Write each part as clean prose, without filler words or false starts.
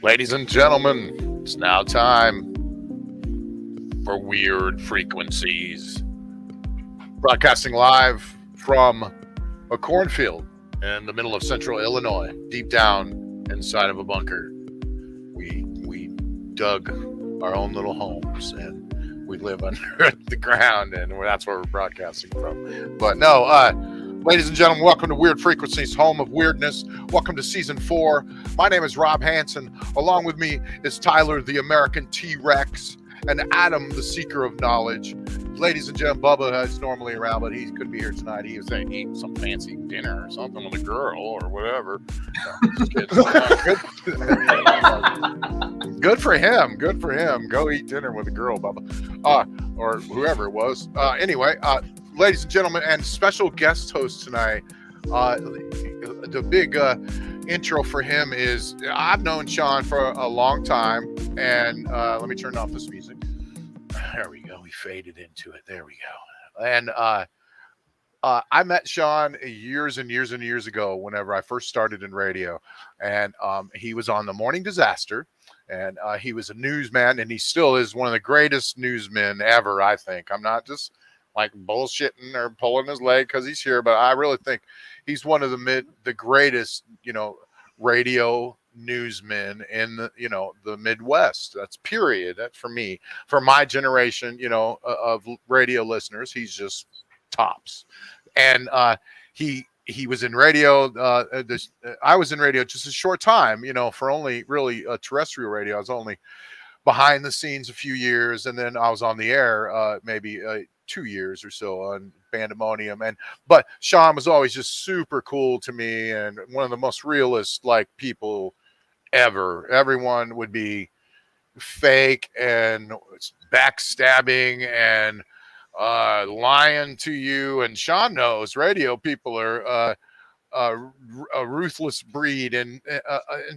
Ladies and gentlemen, it's now time for Weird Frequencies. Broadcasting live from a cornfield in the middle of central Illinois, deep down inside of a bunker. We dug our own little homes and we live under the ground, and that's where we're broadcasting from. But no, ladies and gentlemen, welcome to Weird Frequencies, home of weirdness. Welcome to season 4. My name is Rob Hansen. Along with me is Tyler, the American T-Rex, and Adam, the seeker of knowledge. Ladies and gentlemen, Bubba is normally around, but he couldn't be here tonight. He was eating some fancy dinner or something with a girl or whatever. Just kidding. Good for him. Good for him. Go eat dinner with a girl, Bubba. Or whoever it was. Anyway, ladies and gentlemen, and special guest host tonight. The big intro for him is I've known Shawn for a long time, and let me turn off this music. There we go. We faded into it. There we go. And I met Shawn years and years and years ago whenever I first started in radio, and he was on the Morning Disaster, and he was a newsman, and he still is one of the greatest newsmen ever, I think. I'm not just like bullshitting or pulling his leg because he's here, but I really think he's one of the greatest, radio newsmen in the Midwest. That's period. That's for me, for my generation, of radio listeners. He's just tops. And he was in radio. I was in radio just a short time, for only really terrestrial radio. I was only behind the scenes a few years, and then I was on the air maybe 2 years or so on Bandemonium. But Shawn was always just super cool to me and one of the most realist people ever. Everyone would be fake and backstabbing and lying to you, and Shawn knows radio people are a ruthless breed in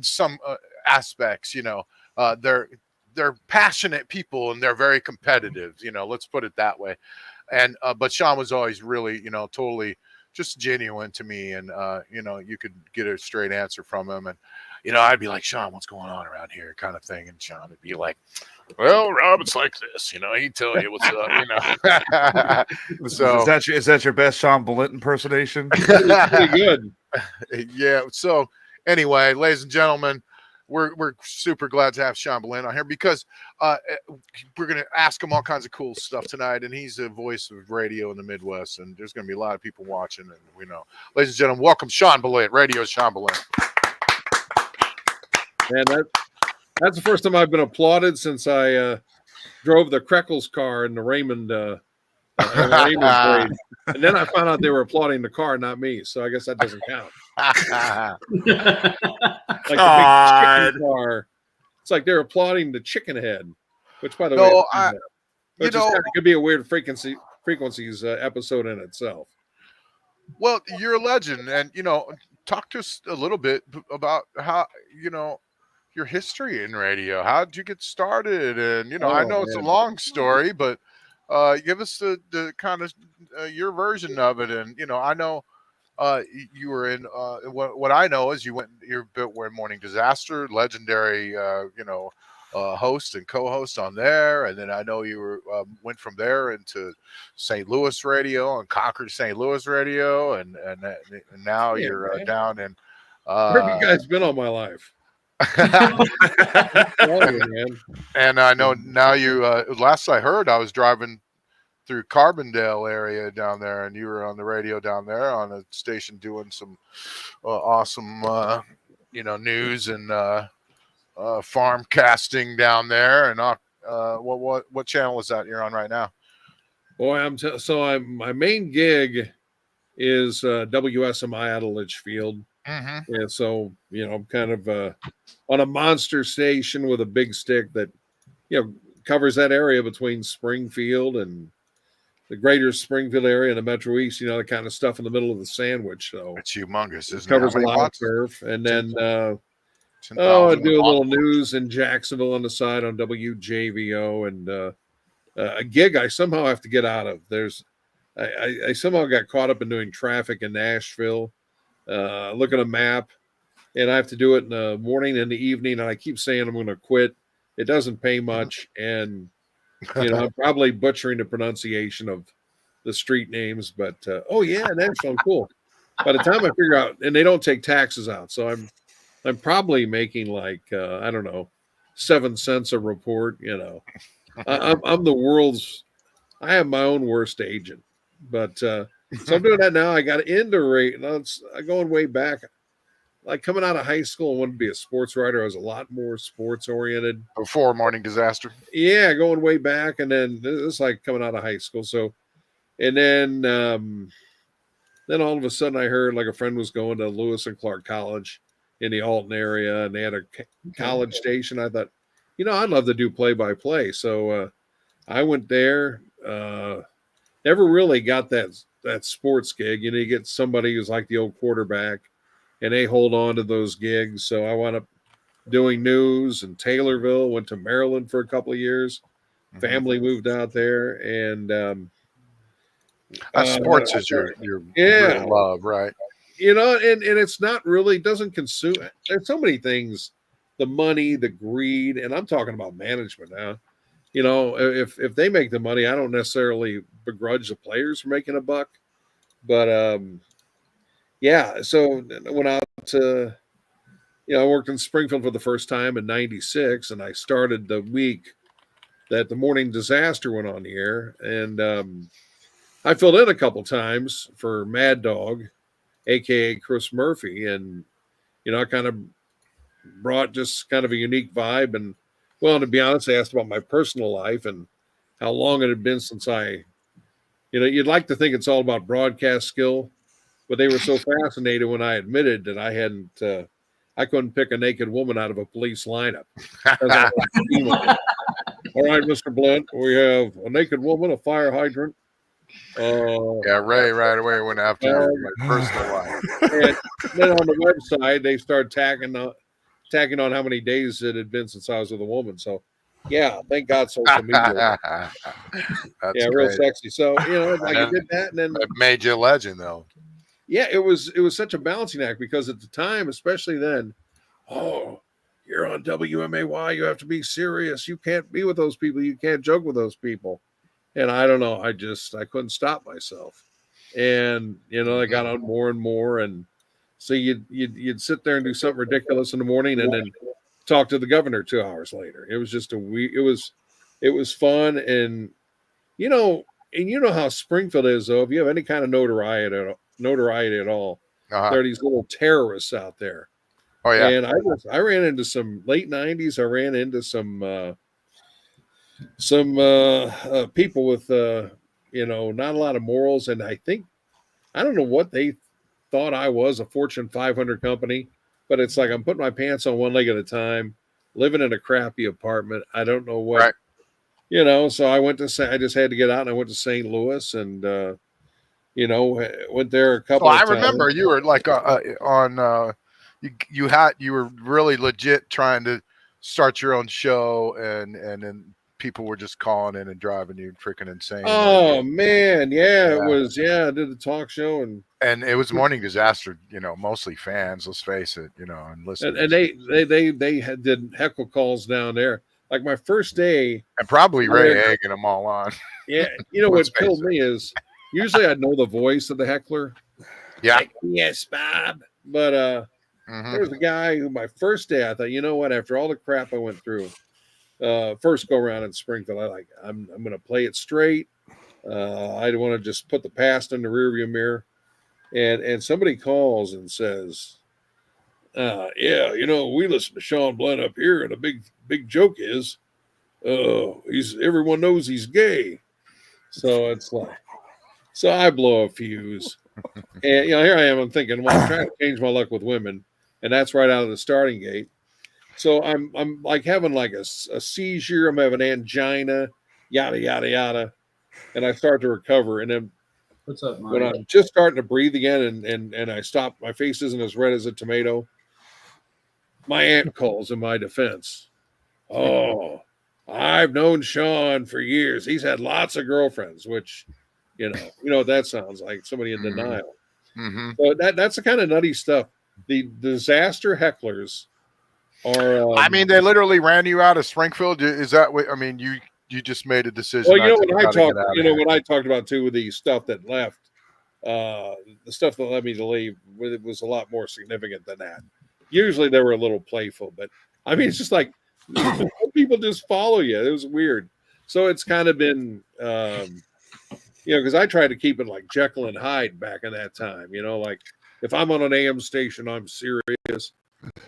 some aspects. They're passionate people and they're very competitive, let's put it that way. And but Shawn was always really, totally just genuine to me, and you could get a straight answer from him, and I'd be like, Shawn, what's going on around here, kind of thing, and Shawn would be like, well, Rob, it's like this, he'd tell you what's up, So is that your best Shawn Ballint impersonation? Pretty good. Yeah. So anyway, ladies and gentlemen, we're super glad to have Shawn Ballint on here because we're going to ask him all kinds of cool stuff tonight, and he's a voice of radio in the Midwest, and there's going to be a lot of people watching, and ladies and gentlemen, welcome Shawn Ballint. Radio Shawn Ballint. And that's the first time I've been applauded since I drove the Kreckles car in the Raymond parade. And then I found out they were applauding the car, not me. So I guess that doesn't count. Like the big chicken car. It's like they're applauding the chicken head, which, by the way, could be a weird frequencies episode in itself. Well, you're a legend, and talk to us a little bit about how your history in radio. How did you get started? And I know it's a long story, but give us the kind of your version of it. And I know you were in what I know is you were in Morning Disaster, legendary host and co-host on there, and then I know you went from there into St. Louis radio and conquered St. Louis radio, and now you're down in. Where have you guys been all my life? And I know now you. Last I heard, I was driving through Carbondale area down there, and you were on the radio down there on a station doing some awesome, news and farm casting down there. And what channel is that you're on right now? Boy, my main gig is WSMI out of Litchfield. Mm-hmm. And so, I'm kind of on a monster station with a big stick that, covers that area between Springfield and the greater Springfield area and the Metro East, the kind of stuff in the middle of the sandwich. So it's humongous, isn't it? Covers a lot of turf. And then, I do a little news in Jacksonville on the side on WJVO, and a gig I somehow have to get out of. I somehow got caught up in doing traffic in Nashville. Look at a map. and I have to do it in the morning and the evening. And I keep saying I'm going to quit. It doesn't pay much, and I'm probably butchering the pronunciation of the street names. But oh yeah, Nashville, cool. By the time I figure out, and they don't take taxes out, so I'm probably making like I don't know, 7 cents a report. I'm the world's. I am my own worst agent, but so I'm doing that now. I got into rate. Going way back, like coming out of high school, I wanted to be a sports writer. I was a lot more sports oriented. Before Morning Disaster. Yeah, going way back, and then it's like coming out of high school. So, and then all of a sudden I heard like a friend was going to Lewis and Clark College in the Alton area, and they had a college station. I thought, I'd love to do play by play. So I went there. Never really got that sports gig. You get somebody who's like the old quarterback, and they hold on to those gigs. So I wound up doing news in Taylorville. Went to Maryland for a couple of years. Family moved out there, and sports is your real love, right? And it's not really doesn't consume. There's so many things, the money, the greed, and I'm talking about management now. If they make the money, I don't necessarily begrudge the players for making a buck, but yeah. So I went out to, I worked in Springfield for the first time in '96, and I started the week that the Morning Disaster went on the air, and I filled in a couple times for Mad Dog, aka Chris Murphy, and I kind of brought just kind of a unique vibe. And well, to be honest, I asked about my personal life and how long it had been since you'd like to think it's all about broadcast skill, but they were so fascinated when I admitted that I couldn't pick a naked woman out of a police lineup. All right, Mr. Blunt, we have a naked woman, a fire hydrant. Yeah, Ray right away went after my personal life. And then on the website, they started tagging on how many days it had been since I was with a woman. So, yeah, thank God social media. That's real great. sexy. So, I did that, and then it made you a legend, though. Yeah, it was such a balancing act because at the time, especially then, you're on WMAY, you have to be serious. You can't be with those people. You can't joke with those people. And I don't know. I couldn't stop myself. And, I got on more and more. And so you'd sit there and do something ridiculous in the morning and then talk to the governor 2 hours later. It was just it was fun. And, how Springfield is, though, if you have any kind of notoriety at all, there are these little terrorists out there. Oh, yeah. And I ran into some late 90s. I ran into some people with not a lot of morals, and I don't know what they thought I was, a Fortune 500 company, but it's like I'm putting my pants on one leg at a time, living in a crappy apartment. I don't know what, right. So I just had to get out, and I went to St. Louis, and went there a couple of times. I remember you were like on you were really legit trying to start your own show, and then people were just calling in and driving you freaking insane. Oh man, yeah, it was. Yeah, I did a talk show, and it was Morning Disaster. Mostly fans. Let's face it. And listeners. And they did heckle calls down there. Like my first day, and probably Ray egging them all on. Yeah, what killed me is usually I know the voice of the heckler. Yeah. Like, yes, Bob. But there was a guy who my first day I thought, what? After all the crap I went through. First go around in Springfield, I'm going to play it straight. I don't want to just put the past in the rearview mirror. And somebody calls and says, we listen to Shawn Ballint up here, and a big joke is, everyone knows he's gay. So it's like, so I blow a fuse, and here I am. I'm thinking, well, I'm trying to change my luck with women, and that's right out of the starting gate. So I'm like having like a seizure. I'm having angina, yada yada yada, and I start to recover. And then what's up, Mike? When I'm just starting to breathe again, and I stop, my face isn't as red as a tomato. My aunt calls in my defense. Oh, I've known Shawn for years. He's had lots of girlfriends, which, what that sounds like, somebody in denial. Mm-hmm. So that's the kind of nutty stuff. the disaster hecklers are. I mean, they literally ran you out of Springfield. Is that what? I mean, you just made a decision. well, you know not to what I try to talked. get out You of know here. what I talked about too with the stuff that left. The stuff that led me to leave it was a lot more significant than that. Usually they were a little playful, but I mean, it's just like people just follow you. It was weird. So it's kind of been, because I tried to keep it like Jekyll and Hyde back in that time. Like if I'm on an AM station, I'm serious,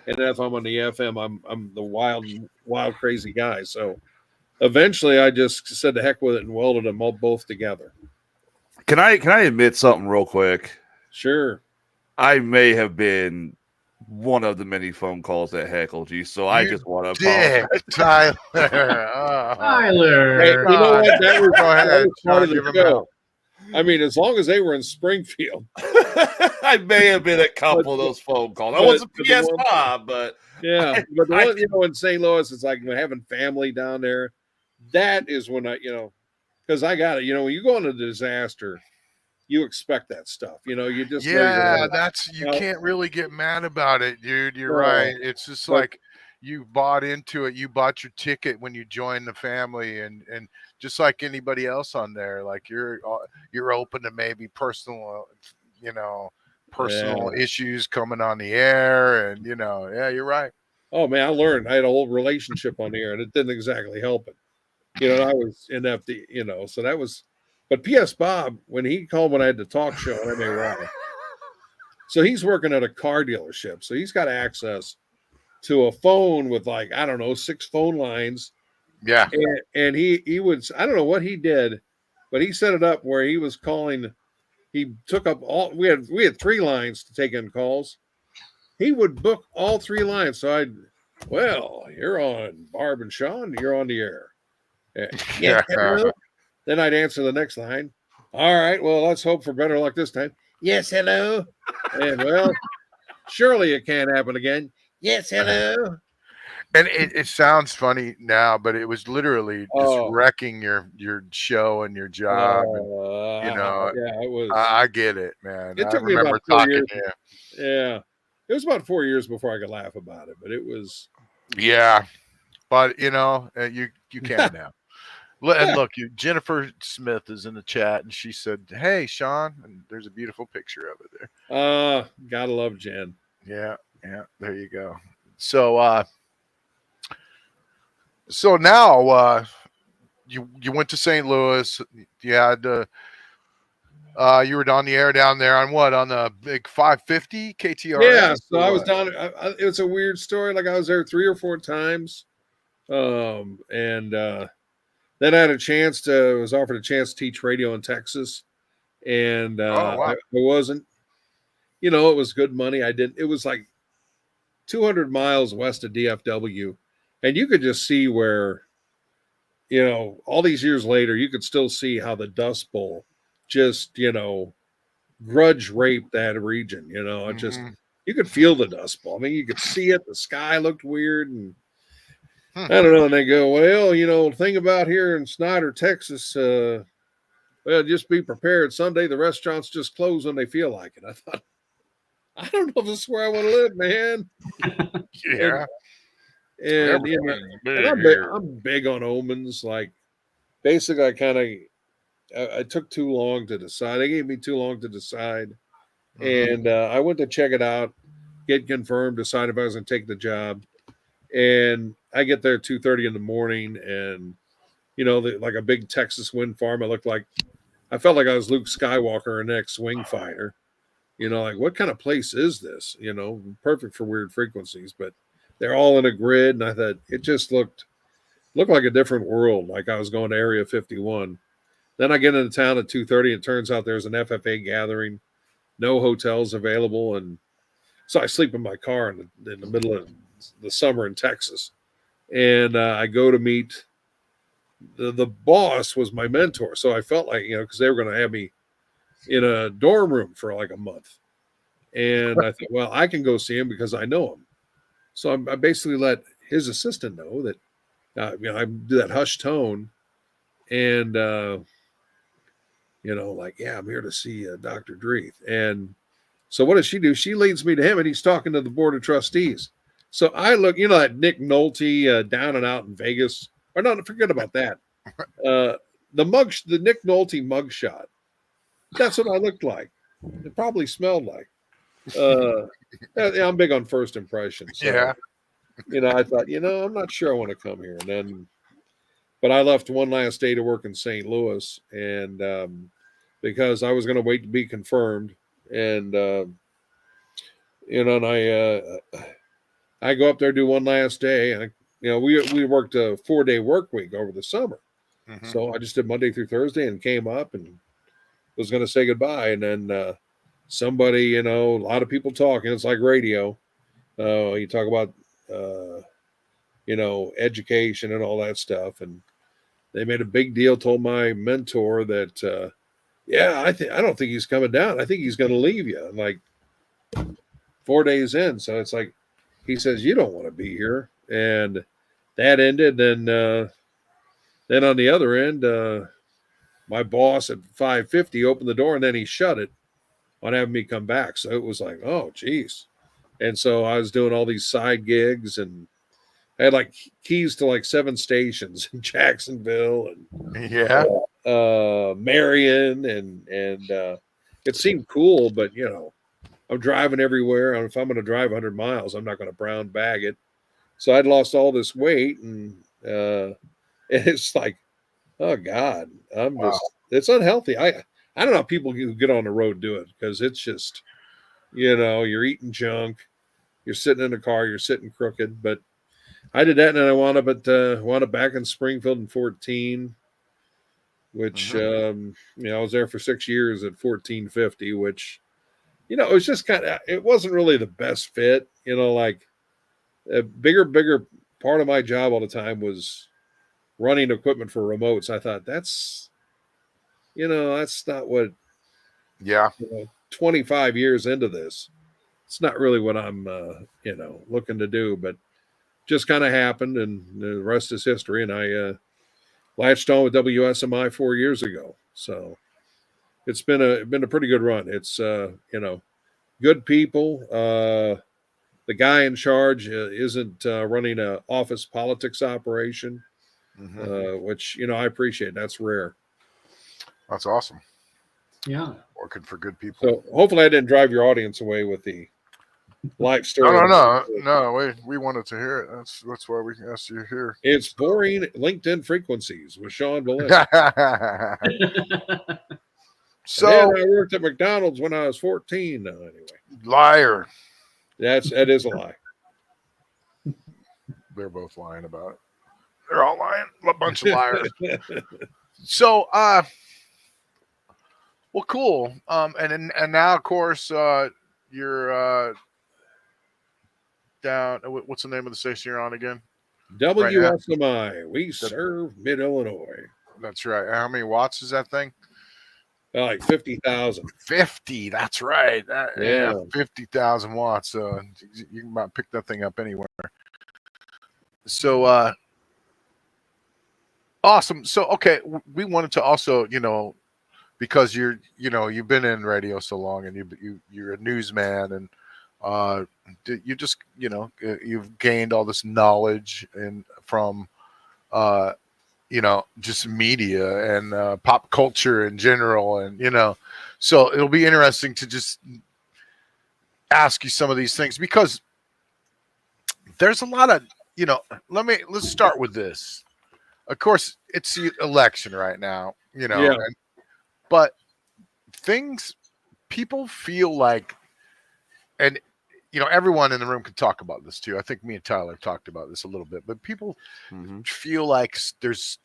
and if I'm on the FM, I'm the wild, crazy guy. So eventually, I just said the heck with it and welded them all both together. Can I admit something real quick? Sure. I may have been one of the many phone calls that heckled you, so I just want to apologize. Tyler. Oh. Tyler. Hey, you know what? That was, Go ahead, that was part of Sean, give the him hell. show. I mean, as long as they were in Springfield. I may have been a couple of those phone calls. I wasn't PS Bob, but yeah. But the one, in St. Louis, it's like having family down there. That is when because I got it. When you go on a disaster, you expect that stuff. You just know you're you can't really get mad about it, dude. You're right. It's just like you bought into it. You bought your ticket when you joined the family, and just like anybody else on there, like you're open to maybe personal issues coming on the air, and you're right. Oh man, I learned. I had a whole relationship on the air, and it didn't exactly help it. I was inept. So that was. But P.S. Bob, when he called when I had the talk show, and I may wrong. So he's working at a car dealership, so he's got access to a phone with 6 phone lines. Yeah. And he would, I don't know what he did, but he set it up where he was calling. He took up we had 3 lines to take in calls. He would book all 3 lines. So you're on Barb and Shawn, you're on the air. Yeah. Hello. Then I'd answer the next line. All right, well, let's hope for better luck this time. Yes, hello. And surely it can't happen again. Yes, hello. And it sounds funny now, but it was literally just wrecking your show and your job. Yeah, it was. I get it, man. It took me about 4 years. Yeah, it was about 4 years before I could laugh about it, but it was. Yeah, but you can now. And look, Jennifer Smith is in the chat, and she said, "Hey, Shawn," and there's a beautiful picture of it there. Gotta love Jen. Yeah, there you go. So, so now, you went to St. Louis. You had you were on the air down there on what? On the big 550 KTRS? Yeah, so I was down. It was a weird story. Like I was there 3 or 4 times, and then I had was offered a chance to teach radio in Texas, and wow. I wasn't. It was good money. It was like 200 miles west of DFW, and you could just see where, all these years later, you could still see how the Dust Bowl just, grudge raped that region. It just, you could feel the Dust Bowl. I mean, you could see it. The sky looked weird, and I don't know. And they go, well, the thing about here in Snyder, Texas, just be prepared. Someday the restaurants just close when they feel like it. I thought, I don't know if this is where I want to live, man. Yeah. And I'm big on omens. Like, basically, I took too long to decide. They gave me too long to decide. And I went to check it out, get confirmed, decide if I was going to take the job. And I get there at 2:30 in the morning, and like a big Texas wind farm. I felt like I was Luke Skywalker in X-wing fighter. Like what kind of place is this? Perfect for weird frequencies, but they're all in a grid. And I thought it just looked like a different world. Like I was going to Area 51. Then I get into town at 2:30. It turns out there's an FFA gathering, no hotels available, and so I sleep in my car in the middle of the summer in Texas. And I go to meet the boss was my mentor. So I felt like, because they were going to have me in a dorm room for like a month. And I thought, well, I can go see him because I know him. So I basically let his assistant know that, I do that hushed tone. And, like, yeah, I'm here to see Dr. Dreeth. And So what does she do? She leads me to him, and he's talking to the board of trustees. So I look, you know, that Nick Nolte down and out in Vegas, or no, forget about that. The Nick Nolte mugshot. That's what I looked like. It probably smelled like. Yeah, I'm big on first impressions. So, Yeah. you know, I thought, you know, I'm not sure I want to come here. And then, but I left one last day to work in St. Louis, and because I was going to wait to be confirmed, and you know, and I go up there, do one last day, and you know, we worked a 4-day work week over the summer, so I just did Monday through Thursday and came up and was going to say goodbye, and then somebody, you know, a lot of people talking. It's like radio. You talk about you know, education and all that stuff, and they made a big deal. Told my mentor that, yeah, I don't think he's coming down. I think he's going to leave you. And like 4 days in, so it's like he says you don't want to be here, and that ended. And then on the other end, my boss at 5:50 opened the door, and then he shut it on having me come back. So it was like, oh, geez. And so I was doing all these side gigs, and I had like keys to like 7 stations in Jacksonville and Marion, and it seemed cool, but you know, I'm driving everywhere. And if I'm going to drive 100 miles, I'm not going to brown bag it. So I'd lost all this weight, and it's like, oh God, it's unhealthy. I don't know how people who get on the road do it, because it's just, you know, you're eating junk, you're sitting in a car, you're sitting crooked. But I did that, and I wound up back in Springfield in 14, which you know, I was there for 6 years at 1450, which, you know, it was just it wasn't really the best fit. You know, like a bigger part of my job all the time was running equipment for remotes. I thought that's not what, Yeah. you know, 25 years into this, it's not really what I'm, you know, looking to do, but just kind of happened, and the rest is history. And I latched on with WSMI 4 years ago. So it's been a pretty good run. It's, you know, good people. The guy in charge isn't running a office politics operation, which, you know, I appreciate. That's rare. That's awesome. Yeah. Working for good people. So hopefully I didn't drive your audience away with the life story. No. We wanted to hear it. That's why we asked you here. It's boring LinkedIn frequencies with Shawn Ballint. So I worked at McDonald's when I was 14. Anyway, liar. That is a lie. They're both lying about it. They're all lying. A bunch of liars. So, well, cool. And now, of course, you're down. What's the name of the station you're on again? WSMI. Right, we serve Mid-Illinois. That's right. How many watts is that thing? Like 50,000. 50. That's right. Yeah, 50,000 watts. You can about pick that thing up anywhere. So, awesome. So, okay, we wanted to also, you know, because you've been in radio so long, and you're a newsman, and you just, you know, you've gained all this knowledge from you know, just media and pop culture in general, and you know, so it'll be interesting to just ask you some of these things, because there's a lot of, you know, let's start with this. Of course, it's the election right now, you know, but people feel like, and you know, everyone in the room could talk about this too. I think me and Tyler have talked about this a little bit, but people feel like it's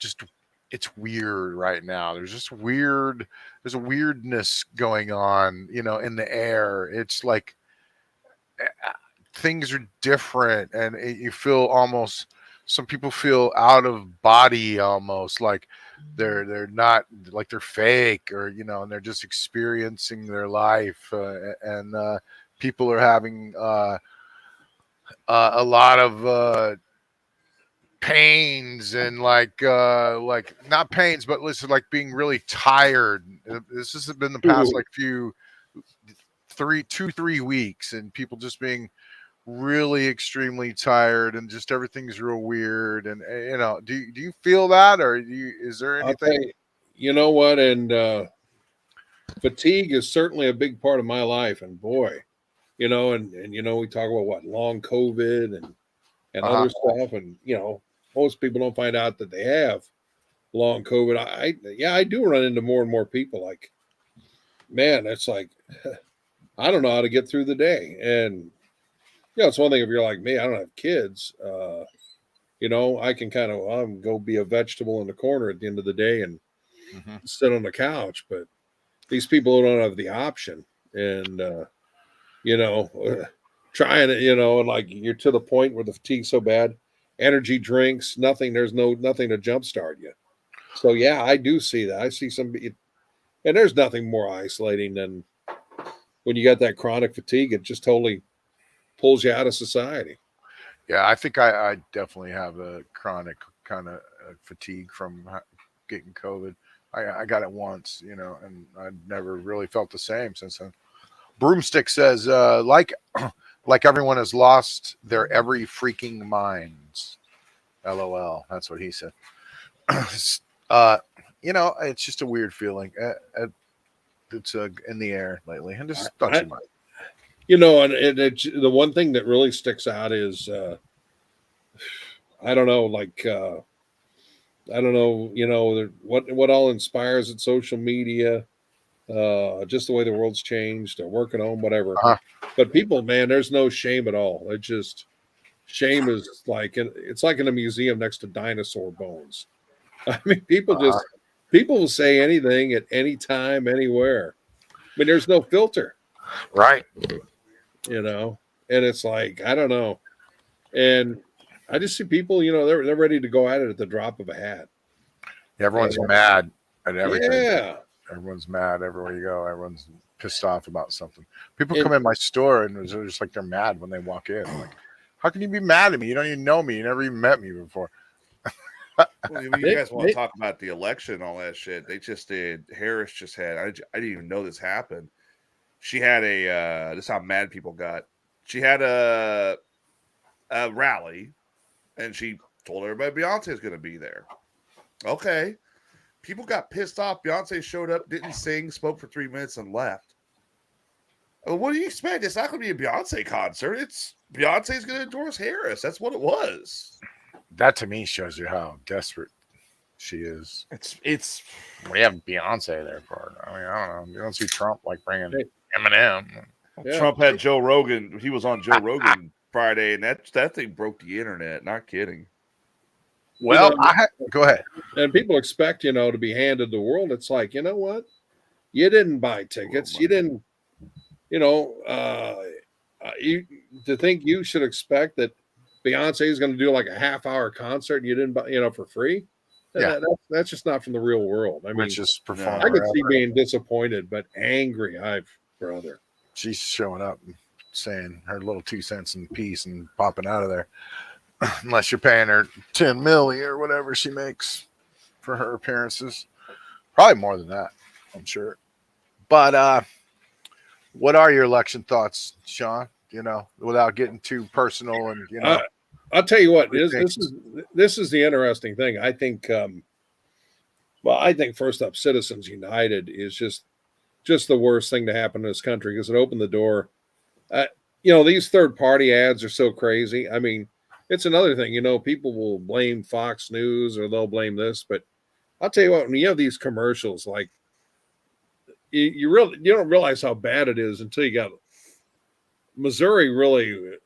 weird right now. There's a weirdness going on, you know, in the air. It's like things are different, and you feel almost, some people feel out of body, almost like they're not, like they're fake, or you know, and they're just experiencing their life, and people are having a lot of pains, and like not pains, but listen, like being really tired. This has been the past like 3 weeks, and people just being really extremely tired, and just everything's real weird. And do you feel that, or is there I'll tell anything? you know what? And fatigue is certainly a big part of my life. And boy, and we talk about what long COVID and Uh-huh. other stuff, and most people don't find out that they have long COVID. I do run into more and more people like, man, it's like I don't know how to get through the day. And it's one thing if you're like me, I don't have kids. I can kind of go be a vegetable in the corner at the end of the day and Hmm. sit on the couch. But these people don't have the option, and trying it, and like you're to the point where the fatigue's so bad, energy drinks, nothing. There's nothing to jumpstart you. So yeah, I do see that. I see and there's nothing more isolating than when you got that chronic fatigue. It just totally pulls you out of society. Yeah, I think I definitely have a chronic kind of fatigue from getting COVID. I got it once, and I never really felt the same since then. Broomstick says, like everyone has lost their every freaking minds. LOL. That's what he said. uh, it's just a weird feeling. It's in the air lately, and just don't you mind. And the one thing that really sticks out is I don't know, like I don't know, what all inspires it, social media, just the way the world's changed, or working home, whatever. Uh-huh. But people, man, there's no shame at all. It just shame is like it's like in a museum next to dinosaur bones. I mean, people will say anything at any time, anywhere. I mean, there's no filter, Right. and it's like I don't know, and I just see people, they're ready to go at it at the drop of a hat. Everyone's And, mad at everything. yeah, Everyone's mad everywhere you go. Everyone's pissed off about something. People and come in my store and they're just like they're mad when they walk in. I'm like, how can you be mad at me? You don't even know me. You never even met me before. Well, you guys want to talk about the election and all that shit? They just did. Harris just had. I didn't even know this happened. She had a. This is how mad people got. She had a rally, and she told everybody Beyonce is going to be there. Okay, people got pissed off. Beyonce showed up, didn't sing, spoke for 3 minutes, and left. Well, what do you expect? It's not going to be a Beyonce concert. It's Beyonce's going to endorse Harris. That's what it was. That to me shows you how desperate she is. It's. We have Beyonce there for her. I mean, I don't know. You don't see Trump like bringing Eminem. yeah. Trump had Joe Rogan. He was on Joe Rogan Friday, and that thing broke the internet. Not kidding. Well, go ahead. And people expect, to be handed the world. It's like, you know what? You didn't buy tickets. You didn't, to think you should expect that Beyonce is going to do like a half-hour concert and you didn't buy, for free. Yeah. That's just not from the real world. I mean, Just perform. I could see being disappointed, but angry, brother. She's showing up and saying her little 2 cents in peace and popping out of there. Unless you're paying her 10 million or whatever she makes for her appearances. Probably more than that, I'm sure. But what are your election thoughts, Shawn? Without getting too personal and I'll tell you what, this is the interesting thing. I think I think first up, Citizens United is just the worst thing to happen in this country because it opened the door. These third party ads are so crazy. I mean, it's another thing, people will blame Fox News or they'll blame this, but I'll tell you what, when you have these commercials, like you don't realize how bad it is until you got Missouri really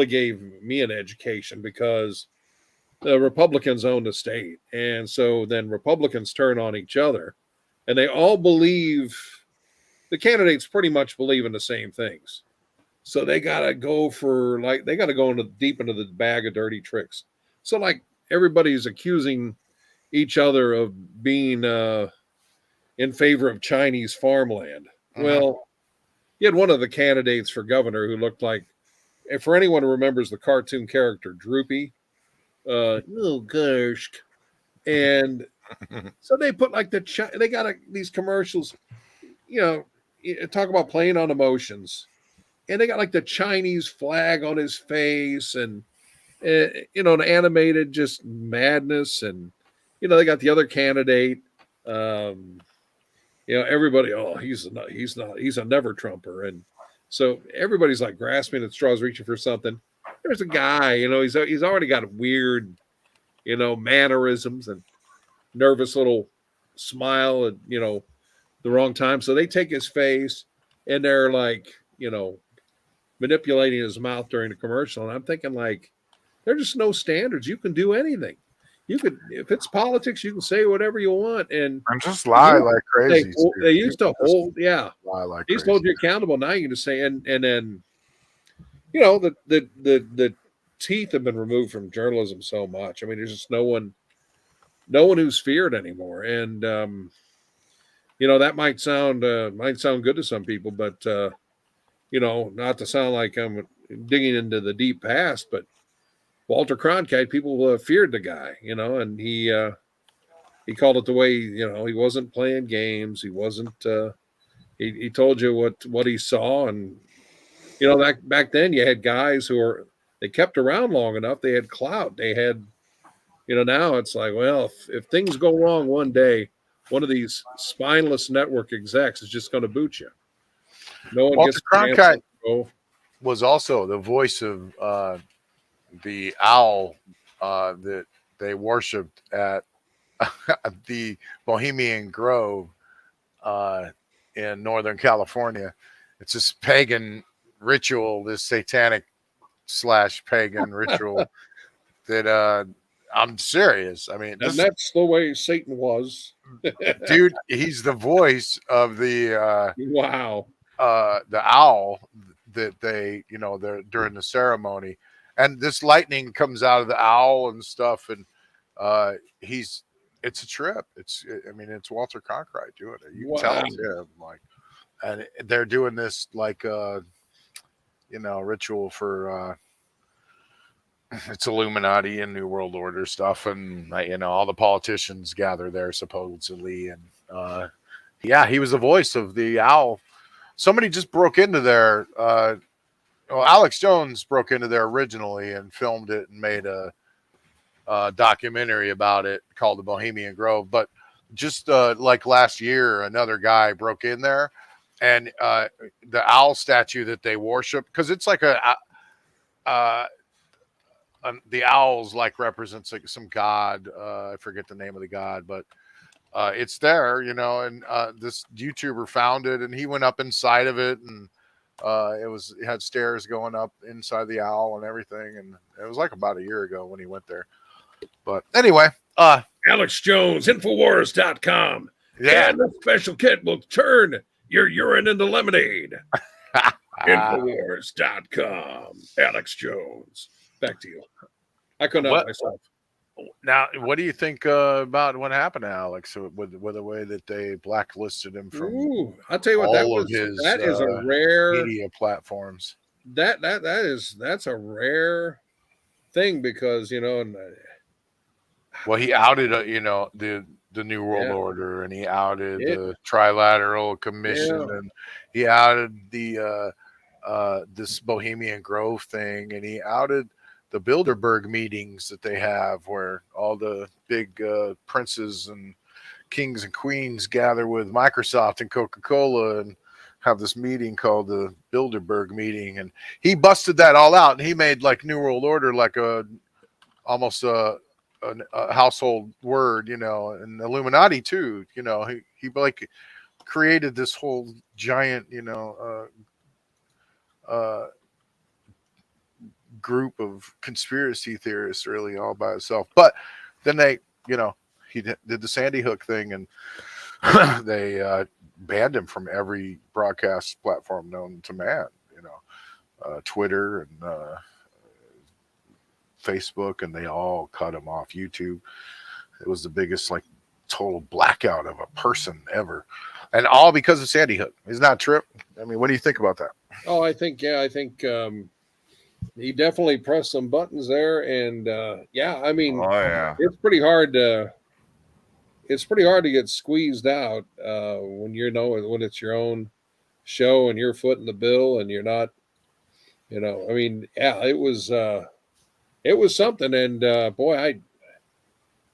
gave me an education because the Republicans own the state. And so then Republicans turn on each other and they all believe the candidates pretty much believe in the same things. So they got to go deep into the bag of dirty tricks. So like everybody's accusing each other of being in favor of Chinese farmland. Uh-huh. Well, you had one of the candidates for governor who looked like, if for anyone who remembers the cartoon character Droopy, oh gosh. And so they put like they got these commercials, talk about playing on emotions. And they got like the Chinese flag on his face and, the animated just madness. And, they got the other candidate. Everybody, he's a never Trumper. And so everybody's like grasping at straws, reaching for something. There's a guy, he's already got weird, mannerisms and nervous little smile at, the wrong time. So they take his face and they're like, manipulating his mouth during the commercial. And I'm thinking like, there's just no standards. You can do anything. You could, if it's politics, you can say whatever you want and just lie like crazy. They used to hold, lie like they used to hold you accountable. Now you can just say, and then, the teeth have been removed from journalism so much. I mean, there's just no one who's feared anymore. And, that might sound good to some people, but, not to sound like I'm digging into the deep past, but Walter Cronkite, people feared the guy, and he called it the way, he wasn't playing games. He wasn't, he told you what he saw. And, back then you had guys they kept around long enough. They had clout. They had, now it's like, well, if things go wrong one day, one of these spineless network execs is just going to boot you. No one Walter gets Cronkite was also the voice of the owl that they worshipped at the Bohemian Grove in Northern California. It's this pagan ritual, this satanic / pagan ritual that I'm serious. I mean, that's the way Satan was. Dude, he's the voice of the wow. The owl that they're during the ceremony, and this lightning comes out of the owl and stuff, and it's a trip. It's Walter Cronkite doing it. You can tell it's him, like, and they're doing this like ritual for it's Illuminati and New World Order stuff, and all the politicians gather there supposedly, and he was the voice of the owl. Somebody just broke into there. Alex Jones broke into there originally and filmed it and made a documentary about it called The Bohemian Grove. But just like last year, another guy broke in there, and the owl statue that they worship, because it's like the owls like represents like some god. I forget the name of the god, but it's there, and this YouTuber found it, and he went up inside of it, and it had stairs going up inside the owl and everything, and it was like about a year ago when he went there. But anyway, Alex Jones, Infowars.com. Yeah, and the special kit will turn your urine into lemonade. Infowars.com. Alex Jones. Back to you. I couldn't help myself. Now, what do you think about what happened to Alex with the way that they blacklisted him from I'll tell you what, that is a rare media platforms. That's a rare thing because well, he outed the New World Order, and he outed the Trilateral Commission, and he outed the this Bohemian Grove thing, and he outed the Bilderberg meetings that they have where all the big princes and kings and queens gather with Microsoft and Coca-Cola and have this meeting called the Bilderberg meeting. And he busted that all out, and he made like New World Order like almost a household word, and Illuminati too. He like created this whole giant, group of conspiracy theorists really all by himself. But then he did the Sandy Hook thing, and they banned him from every broadcast platform known to man, Twitter and Facebook, and they all cut him off. YouTube. It was the biggest like total blackout of a person ever, and all because of Sandy Hook. Isn't that a trip? I mean, what do you think about that? Oh, I think he definitely pressed some buttons there, and it's pretty hard to get squeezed out when when it's your own show and you're footing the bill and you're not, I mean, yeah, it was something. And boy,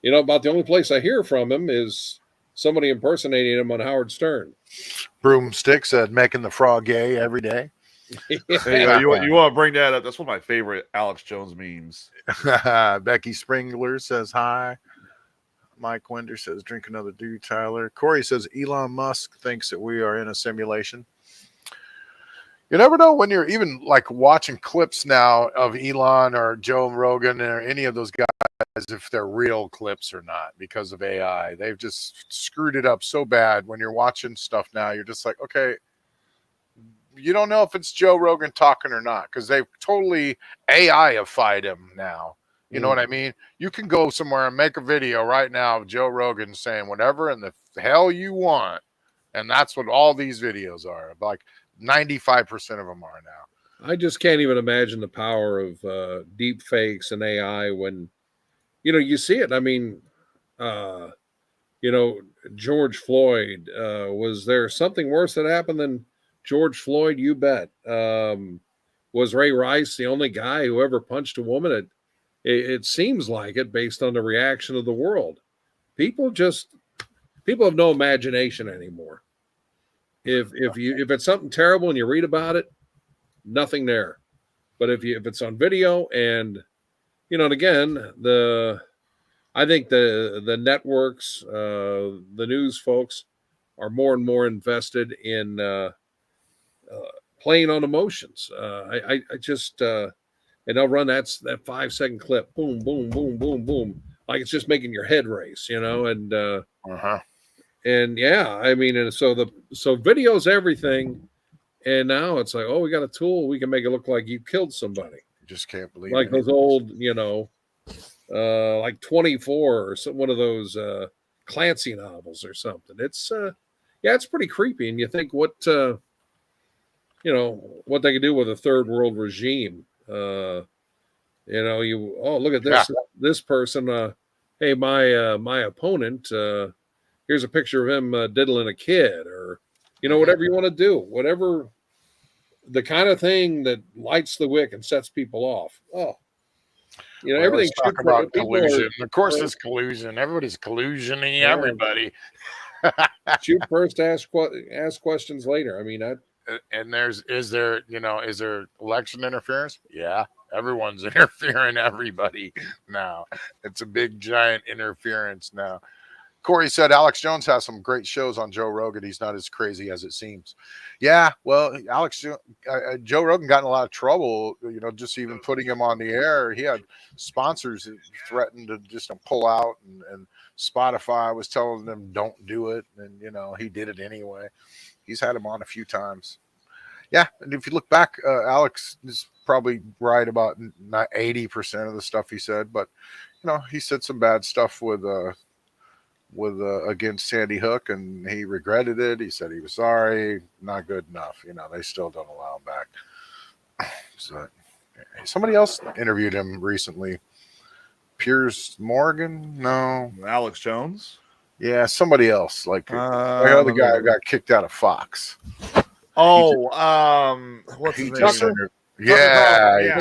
about the only place I hear from him is somebody impersonating him on Howard Stern. Broomstick said making the frog gay every day. Hey, you want to bring that up? That's one of my favorite Alex Jones memes. Becky Springler says hi. Mike Winder says drink another dude, Tyler. Corey says Elon Musk thinks that we are in a simulation. You never know when you're even like watching clips now of Elon or Joe Rogan or any of those guys if they're real clips or not because of AI. They've just screwed it up so bad. When you're watching stuff now, you're just like, okay, you don't know if it's Joe Rogan talking or not because they've totally AI-ified him now. You know what I mean? You can go somewhere and make a video right now of Joe Rogan saying whatever in the hell you want. And that's what all these videos are. Like 95% of them are now. I just can't even imagine the power of deep fakes and AI when, you see it. I mean, George Floyd, was there something worse that happened than George Floyd? You bet. Was Ray Rice the only guy who ever punched a woman? It seems like it based on the reaction of the world. People have no imagination anymore. If it's something terrible and you read about it, nothing there. But if it's on video and and again, I think the networks, the news folks are more and more invested in playing on emotions. I just and they'll run that 5-second clip, boom, boom, boom, boom, boom, like it's just making your head race, and and yeah, I mean, and so video's everything, and now it's like, oh, we got a tool, we can make it look like you killed somebody. You just can't believe like those old, like 24 or some one of those Clancy novels or something. It's it's pretty creepy, and you think what what they could do with a third world regime. Look at this person. Hey, my opponent. Here's a picture of him diddling a kid, or whatever you want to do, whatever the kind of thing that lights the wick and sets people off. Oh, everything. Talk about collusion. Of course, it's collusion. Everybody's collusioning everybody. Shoot first, ask questions later. I mean, and is there election interference? Yeah, everyone's interfering everybody now. It's a big giant interference now. Corey said Alex Jones has some great shows on Joe Rogan. He's not as crazy as it seems. Yeah, well, Joe Rogan got in a lot of trouble, just even putting him on the air. He had sponsors that threatened to just pull out, and Spotify was telling them don't do it, and he did it anyway. He's had him on a few times. Yeah, and if you look back, Alex is probably right about 80% of the stuff he said, but he said some bad stuff with against Sandy Hook, and he regretted it. He said he was sorry. Not good enough. They still don't allow him back. So somebody else interviewed him recently. Piers Morgan? No. Alex Jones? Yeah, somebody else. Like the guy who got kicked out of Fox. What's his name?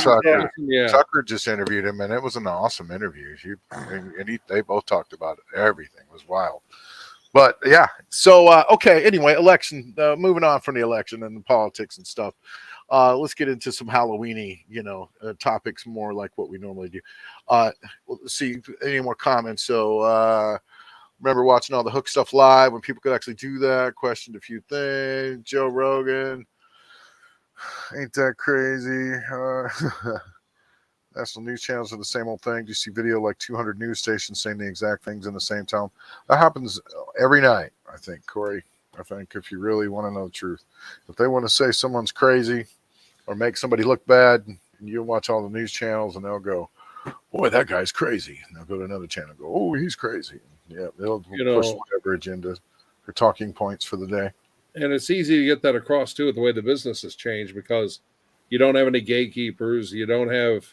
Tucker. Tucker just interviewed him, and it was an awesome interview. They both talked about it. Everything was wild. But yeah, so okay. Anyway, election. Moving on from the election and the politics and stuff. Let's get into some Halloweeny, topics more like what we normally do. Let's see any more comments. So remember watching all the Hook stuff live when people could actually do that. Questioned a few things. Joe Rogan. Ain't that crazy? National news channels are the same old thing. Do you see video like 200 news stations saying the exact things in the same tone? That happens every night, I think, Corey. I think if you really want to know the truth. If they want to say someone's crazy or make somebody look bad, you'll watch all the news channels and they'll go, boy, that guy's crazy. And they'll go to another channel and go, oh, he's crazy. Yeah, they'll push whatever agenda or talking points for the day. And it's easy to get that across, too, with the way the business has changed, because you don't have any gatekeepers. You don't have,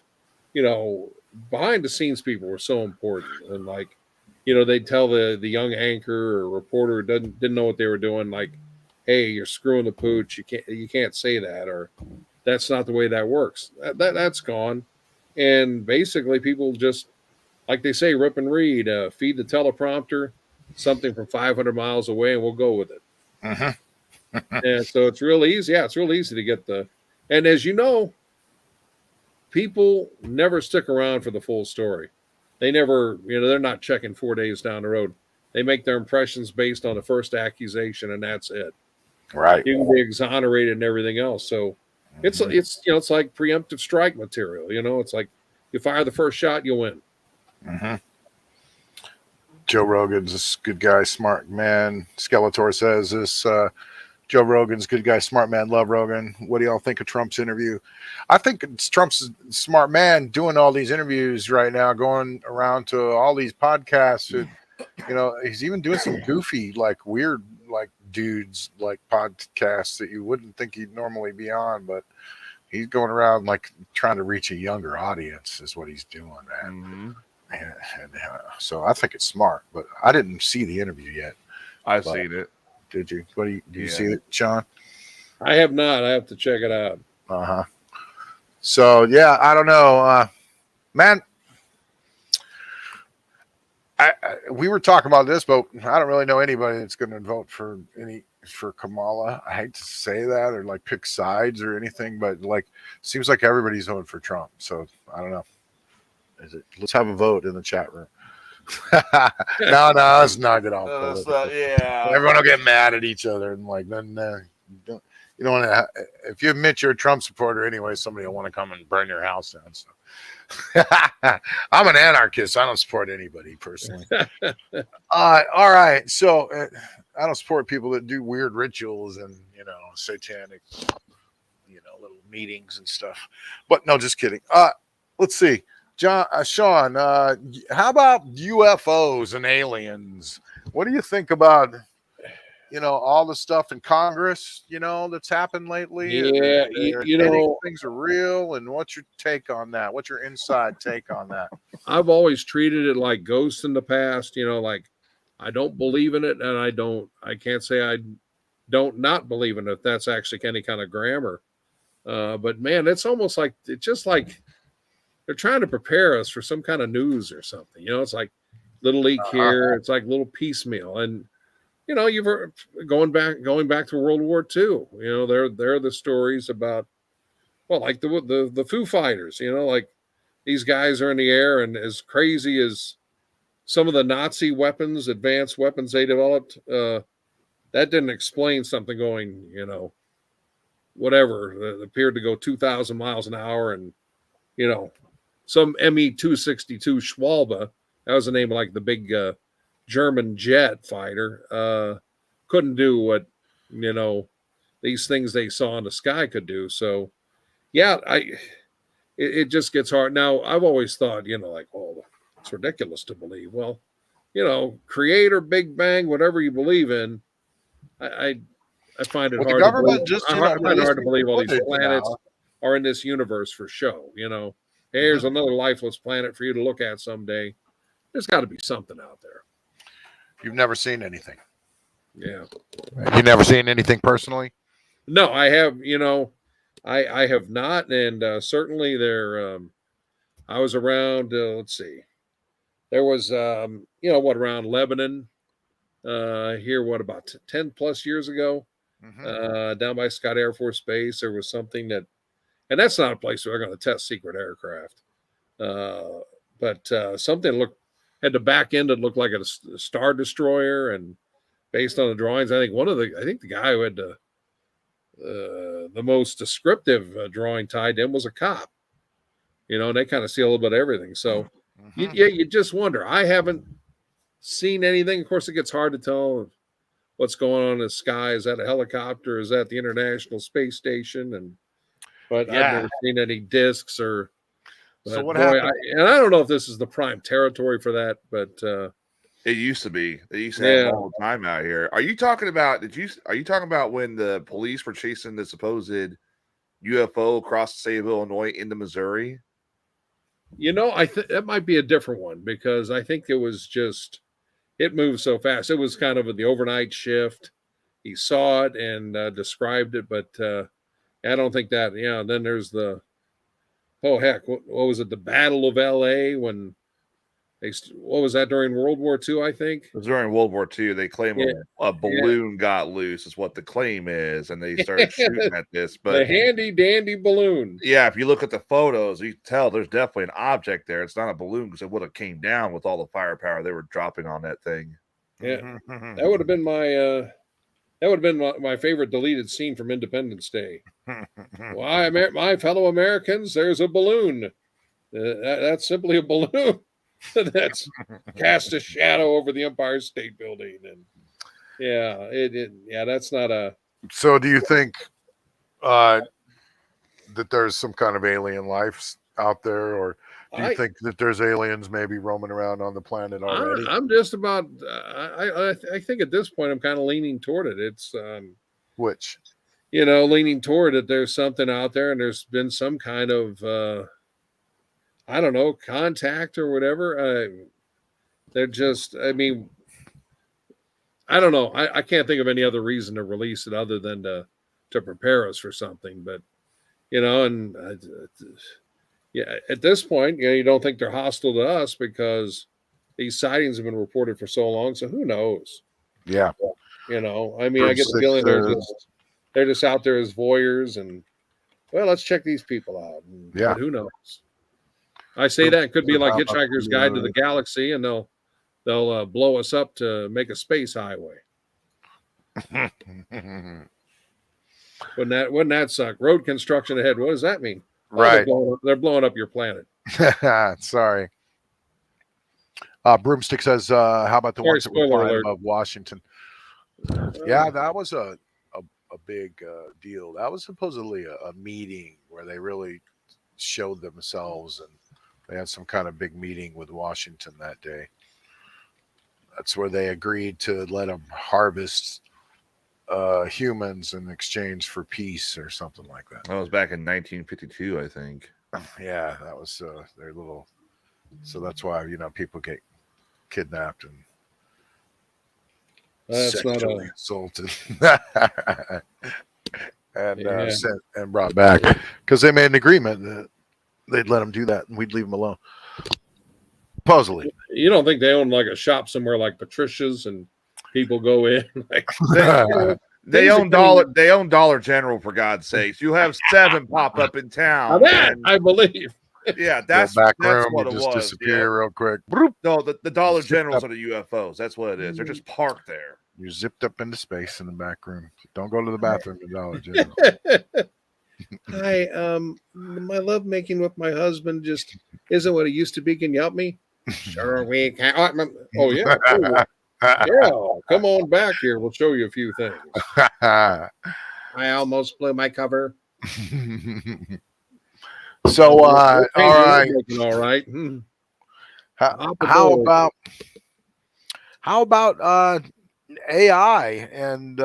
behind the scenes people were so important. And like, they'd tell the young anchor or reporter who didn't know what they were doing, like, hey, you're screwing the pooch. You can't say that, or that's not the way that works. That's gone. And basically people just, like they say, rip and read, feed the teleprompter something from 500 miles away, and we'll go with it. And so it's real easy. Yeah, it's real easy to get and as you know, people never stick around for the full story. They never, they're not checking 4 days down the road. They make their impressions based on the first accusation, and that's it. Right. You can be exonerated and everything else. So it's it's like preemptive strike material. It's like you fire the first shot, you win. Joe Rogan's this good guy, smart man. Skeletor says this. Joe Rogan's good guy, smart man, love Rogan. What do y'all think of Trump's interview? I think it's Trump's smart man doing all these interviews right now, going around to all these podcasts. He's even doing some goofy, like weird, like dudes, like podcasts that you wouldn't think he'd normally be on, but he's going around like trying to reach a younger audience is what he's doing, man. So I think it's smart, but I didn't see the interview yet. I've seen it. Did you? What do you see it, Shawn? I have not. I have to check it out. So yeah, I don't know, man. We were talking about this, but I don't really know anybody that's going to vote for Kamala. I hate to say that or like pick sides or anything, but like seems like everybody's voting for Trump. So I don't know. Let's have a vote in the chat room. No, let's not get off. Everyone will get mad at each other and like then you don't want to. If you admit you're a Trump supporter anyway, somebody will want to come and burn your house down. So I'm an anarchist. I don't support anybody personally. All right. So I don't support people that do weird rituals and satanic little meetings and stuff. But no, just kidding. Let's see. Shawn, how about UFOs and aliens? What do you think about, all the stuff in Congress, that's happened lately? Yeah, things are real. And what's your take on that? What's your inside take on that? I've always treated it like ghosts in the past, like I don't believe in it, and I can't say I don't not believe in it if that's actually any kind of grammar. But man, it's almost like they're trying to prepare us for some kind of news or something. It's like little leak here. It's like little piecemeal. And, you've heard, going back to World War II, there are the stories about, well, like the Foo Fighters, like these guys are in the air, and as crazy as some of the Nazi weapons, advanced weapons they developed, that didn't explain something going, whatever, that appeared to go 2,000 miles an hour and, some Me-262 Schwalbe, that was the name of like the big German jet fighter, couldn't do what, these things they saw in the sky could do. So, yeah, it just gets hard. Now, I've always thought, like, oh, it's ridiculous to believe. Well, creator, Big Bang, whatever you believe in, I find it hard. The government I find it hard to believe all these planets are in this universe for show. Here's another lifeless planet for you to look at someday. There's got to be something out there. You've never seen anything. Yeah. You've never seen anything personally? No, I have. I have not, and certainly there. I was around. Let's see. There was, around Lebanon. Here, about 10 plus years ago, down by Scott Air Force Base, there was something that. And that's not a place where they're going to test secret aircraft. But something had the back end that looked like a Star Destroyer. And based on the drawings, I think the guy who had the most descriptive drawing tied to him was a cop. And they kind of see a little bit of everything. So, you just wonder. I haven't seen anything. Of course, it gets hard to tell what's going on in the sky. Is that a helicopter? Is that the International Space Station? But I've never seen any discs or. So what happened? I don't know if this is the prime territory for that, but it used to be. They used to have all the time out here. Are you talking about? Are you talking about when the police were chasing the supposed UFO across the state of Illinois into Missouri? I think that might be a different one because I think it was just it moved so fast. It was kind of the overnight shift. he saw it and described it, but I don't think that. Yeah, then there's the heck, what was it? The Battle of L.A. when what was that during World War II? I think it was during World War II. They claim a balloon got loose, is what the claim is, and they started shooting at this. But the handy dandy balloon. Yeah, if you look at the photos, you can tell there's definitely an object there. It's not a balloon because it would have came down with all the firepower they were dropping on that thing. Yeah, that would have been my favorite deleted scene from Independence Day. Why, my fellow Americans, there's a balloon. That's simply a balloon that's cast a shadow over the Empire State Building, and that's not a. So, do you think that there's some kind of alien life out there, or do you think that there's aliens maybe roaming around on the planet already? I'm just about. I think at this point I'm kind of leaning toward it. It's which, leaning toward it. There's something out there, and there's been some kind of I don't know, contact or whatever. They're just. I mean, I don't know. I can't think of any other reason to release it other than to prepare us for something. But and. At this point, you don't think they're hostile to us because these sightings have been reported for so long. So who knows? Yeah. I mean, I get the feeling they're just out there as voyeurs and, well, let's check these people out. But who knows? I say that it could be like Hitchhiker's Guide to the Galaxy, and they'll blow us up to make a space highway. Wouldn't that suck? Road construction ahead. What does that mean? Right. They're blowing up your planet. Sorry. Broomstick says, how about the ones that were flying above Washington? Yeah, that was a big deal. That was supposedly a meeting where they really showed themselves, and they had some kind of big meeting with Washington that day. That's where they agreed to let them harvest humans in exchange for peace or something like that. That was back in 1952, I think. Yeah, that was their little. So that's why people get kidnapped and sexually assaulted and sent and brought back because they made an agreement that they'd let them do that and we'd leave them alone. Supposedly. You don't think they own like a shop somewhere like Patricia's and people go in like they own Dollar General, for God's sakes. You have 7 pop up in town. That I believe. Yeah, that's back room. That's what it just was. Disappear real quick. No, the Dollar Generals are the UFOs. That's what it is. They're just parked there. You're zipped up into space in the back room. Don't go to the bathroom at Dollar General. Hi, my love making with my husband just isn't what it used to be. Can you help me? Sure, we can. Oh yeah. Yeah, come on back here. We'll show you a few things. I almost blew my cover. So, all right. All right. How about AI and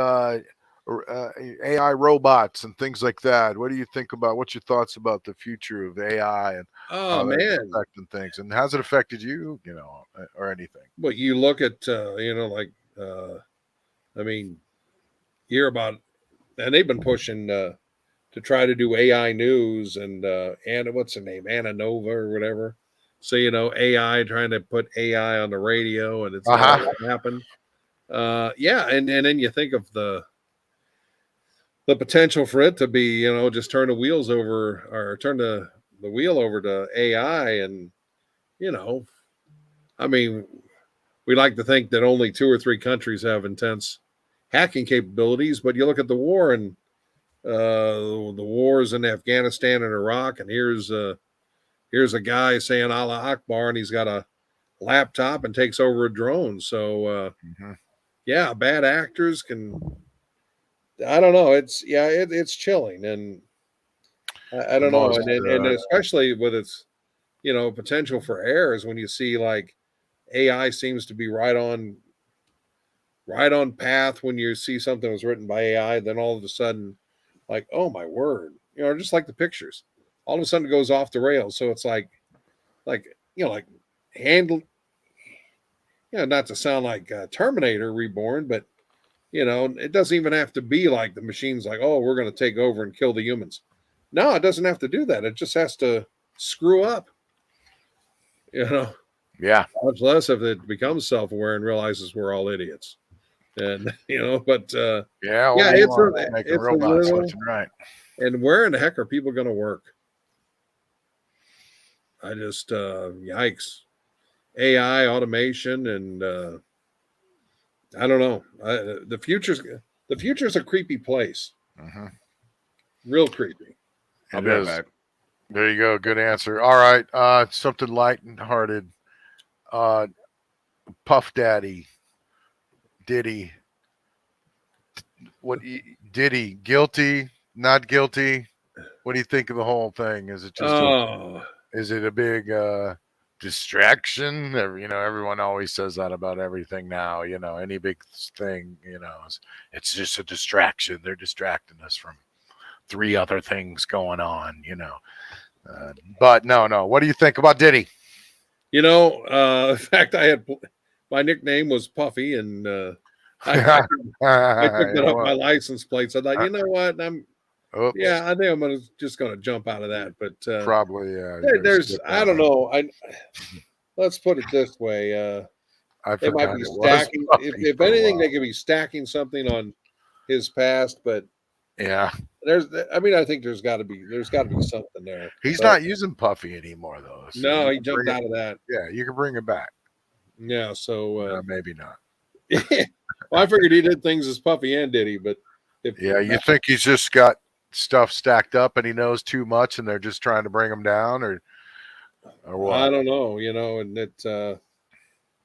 AI robots and things like that? What do you think about? What's your thoughts about the future of AI and affecting things? And has it affected you? Or anything? Well, you look at I mean, you hear about, and they've been pushing to try to do AI news and what's her name, Anna Nova or whatever. So AI trying to put AI on the radio, and it's not going to happen. And then you think of the potential for it to be, just turn the wheels over or turn the wheel over to AI, and I mean, we like to think that only 2 or 3 countries have intense hacking capabilities, but you look at the war and the wars in Afghanistan and Iraq, and here's a guy saying Allah Akbar, and he's got a laptop and takes over a drone. So bad actors can. I don't know. It's chilling, and I don't know, and especially with its potential for errors when you see like AI seems to be right on path when you see something was written by AI, then all of a sudden, like, oh my word, just like the pictures, all of a sudden it goes off the rails. So it's like handle, not to sound like Terminator Reborn, but You know, it doesn't even have to be like the machine's like, oh, we're going to take over and kill the humans. No, it doesn't have to do that. It just has to screw up. You know, Yeah. much less if it becomes self-aware and realizes we're all idiots. And but Yeah, yeah, making it's a robots little. left and right. And where in the heck are people going to work? I just yikes. AI, automation, and I don't know. The future's a creepy place. Mm-hmm. Real creepy. I'll It be right is. back. There you go. Good answer. All right. Something light-hearted. Puff Daddy, Diddy. Diddy? Guilty? Not guilty? What do you think of the whole thing? Is it just is it a big distraction? Everyone always says that about everything now. Any big thing, it's just a distraction. They're distracting us from 3 other things going on. But no. What do you think about Diddy? in fact, I had my nickname was Puffy, and I picked it up my license plates. I thought, you know what, Oops. yeah, I think I'm just going to jump out of that. But Probably, there's I don't know. Let's put it this way. They might be stacking. If anything, they could be stacking something on his past. But yeah, I think there's got to be something there. He's not using Puffy anymore, though. So no, he jumped out of that. Yeah, you can bring it back. Yeah, so maybe not. Well, I figured he did things as Puffy and Diddy, but you think he's just got stuff stacked up and he knows too much, and they're just trying to bring him down, or what? I don't know. And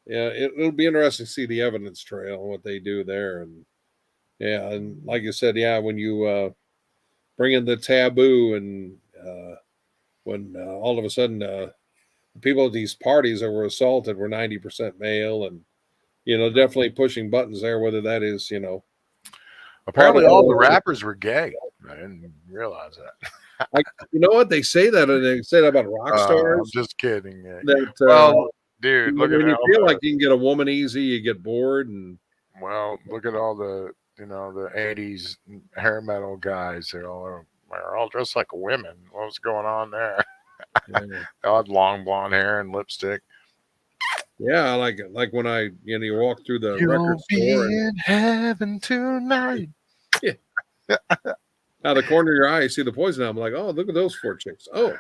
it'll be interesting to see the evidence trail and what they do there, and like you said, when you bring in the taboo, and when all of a sudden the people at these parties that were assaulted were 90% male, and definitely pushing buttons there, whether that is apparently all the rappers were gay. I didn't realize that. You know what, they say that, and they say that about rock stars. I'm just kidding. That dude, look at when you feel like you can get a woman easy, you get bored. And look at all the the 80s hair metal guys. They're all dressed like women. What's going on there? They all had long blonde hair and lipstick. Yeah, like when you walk through the record store in heaven tonight. Yeah. Out of the corner of your eye, you see the Poison album. Like, oh, look at those 4 chicks. Oh.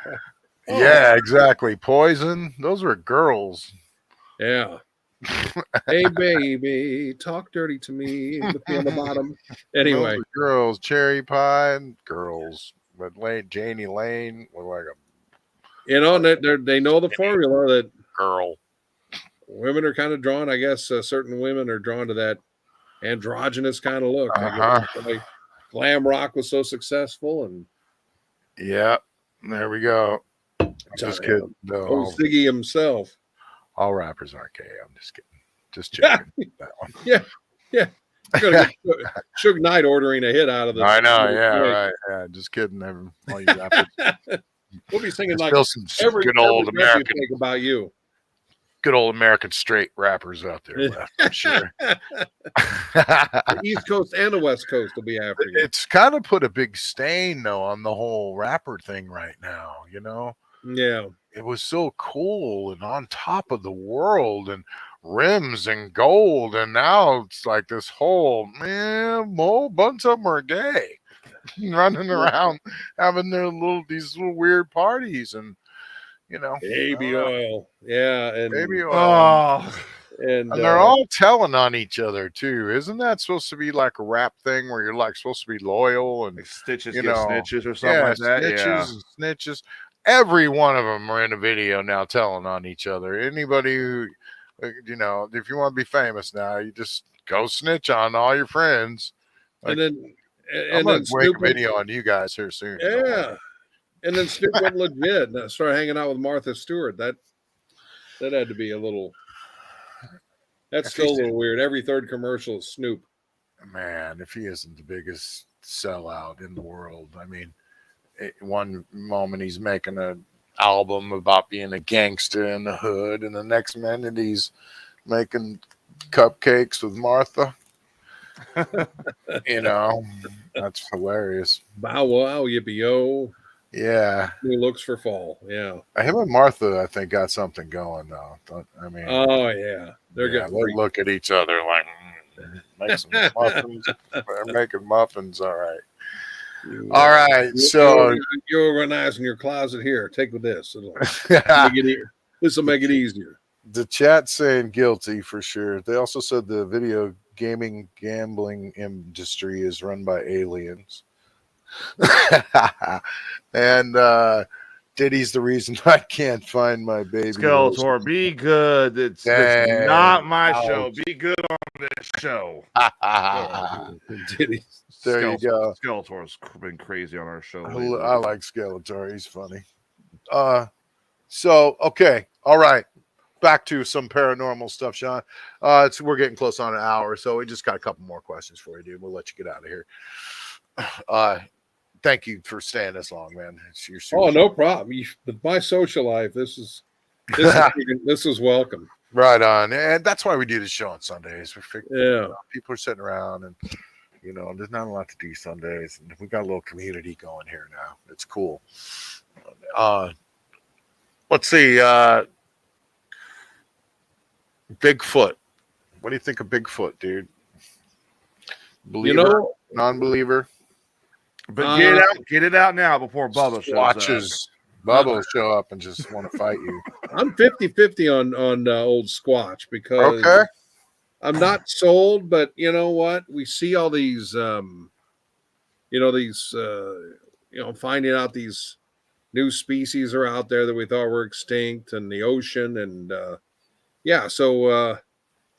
Yeah, exactly. Poison. Those were girls. Yeah. Hey, baby, talk dirty to me. Look me on the bottom. Anyway, girls, Cherry Pie, and girls. But Janie Lane was like they know the formula that girl. Women are kind of drawn. I guess certain women are drawn to that androgynous kind of look. Glam rock was so successful, and yeah, there we go. Just kidding. No, Ziggy himself. All rappers aren't gay. I'm just kidding. Just checking that one. Yeah. Suge Knight ordering a hit out of the. I know. Yeah, right. Yeah, just kidding. All you rappers. We'll be singing like some good old American. Think about you. Good old American straight rappers out there left, I'm sure. The East Coast and the West Coast will be after you. It's kind of put a big stain, though, on the whole rapper thing right now, Yeah. It was so cool and on top of the world and rims and gold, and now it's like this whole bunch of them are gay, running around having these little weird parties, and baby oil. Yeah, and baby oil. Oh. And they're all telling on each other too. Isn't that supposed to be like a rap thing where you're like supposed to be loyal and like stitches get snitches or something like that? Snitches and snitches. Every one of them are in a video now telling on each other. Anybody who, if you want to be famous now, you just go snitch on all your friends. Like, I'm going to make a video on you guys here soon. Yeah. And then Snoop went legit and started hanging out with Martha Stewart. That had to be a little. That's still a little weird. Every third commercial is Snoop. Man, if he isn't the biggest sellout in the world, I mean, one moment he's making an album about being a gangster in the hood, and the next minute he's making cupcakes with Martha. You know, that's hilarious. Bow wow, yippee yo. Yeah. New looks for fall. Yeah. Him and Martha, I think, got something going though. I mean, Oh yeah. They're yeah, getting they look at each other like, make some muffins. They're making muffins. All right. All right. So, you organize in your closet here. Take with this. This will make it easier. The chat saying guilty for sure. They also said the video gambling industry is run by aliens. And Diddy's the reason I can't find my baby. Skeletor, be good. This is not my show. Be good on this show. Diddy. There you go. Skeletor's been crazy on our show. I like Skeletor. He's funny. So okay, all right. Back to some paranormal stuff, Sean. We're getting close on an hour, so we just got a couple more questions for you, dude. We'll let you get out of here. Thank you for staying this long, man. No problem. My social life. This is welcome. Right on, and that's why we do the show on Sundays. Yeah, people are sitting around, and there's not a lot to do Sundays, and we got a little community going here now. It's cool. Let's see. Bigfoot. What do you think of Bigfoot, dude? Believer, non-believer? But get it out now before Bubba shows up. Bubba will show up and just want to fight you. I'm 50-50 on old Squatch because I'm not sold, but you know what? We see all these, finding out these new species are out there that we thought were extinct in the ocean. And so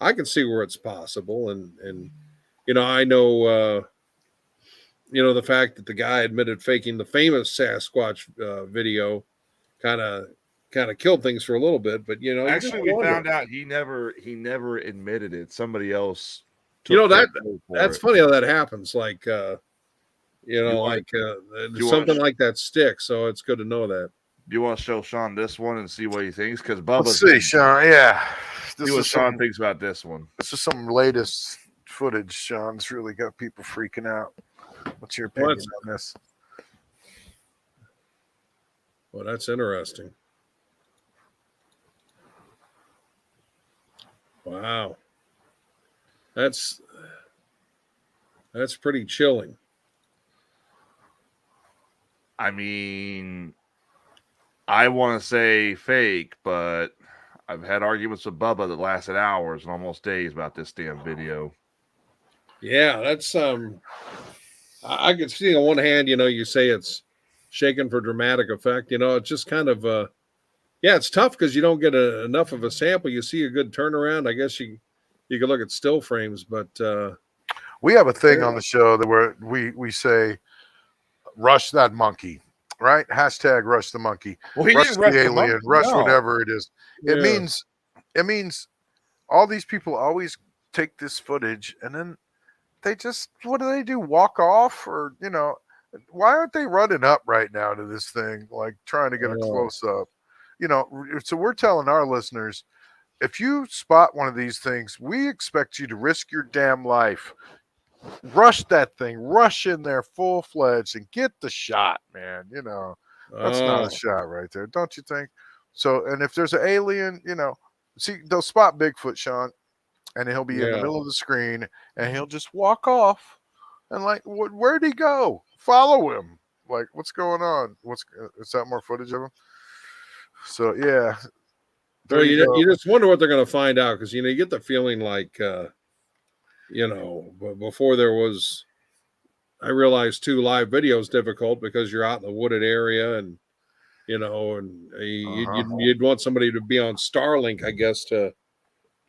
I can see where it's possible. And I know, the fact that the guy admitted faking the famous Sasquatch video kind of killed things for a little bit, but actually we found out he never admitted it. Somebody else that's funny how that happens. Like something like that sticks, so it's good to know that. Do you want to show Sean this one and see what he thinks? Because Bubba, let's see, Sean. Yeah, see what Sean thinks about this one. This is some latest footage. Sean's really got people freaking out. What's your opinion on this? Well, that's interesting. Wow. That's pretty chilling. I mean, I want to say fake, but I've had arguments with Bubba that lasted hours and almost days about this damn video. Yeah, that's I could see on one hand, you say it's shaken for dramatic effect. It's just kind of it's tough because you don't get enough of a sample. You see a good turnaround. I guess you could look at still frames, but we have a thing on the show that where we say rush that monkey, right? Hashtag rush the monkey. Well, rush the alien, rush whatever it is. It means all these people always take this footage and then they just, what do? Walk off? Or, why aren't they running up right now to this thing, like trying to get a close up? So we're telling our listeners, if you spot one of these things, we expect you to risk your damn life. Rush that thing, rush in there full fledged and get the shot, man. That's not a shot right there, don't you think? So, and if there's an alien, see, they'll spot Bigfoot, Sean, and he'll be in the middle of the screen and he'll just walk off. And like, where'd he go? Follow him. Like, what's going on? Is that more footage of him? So, yeah. Well, you just wonder what they're going to find out because, you get the feeling like, before there was, I realized too, live video is difficult because you're out in the wooded area and, you'd want somebody to be on Starlink, I guess, to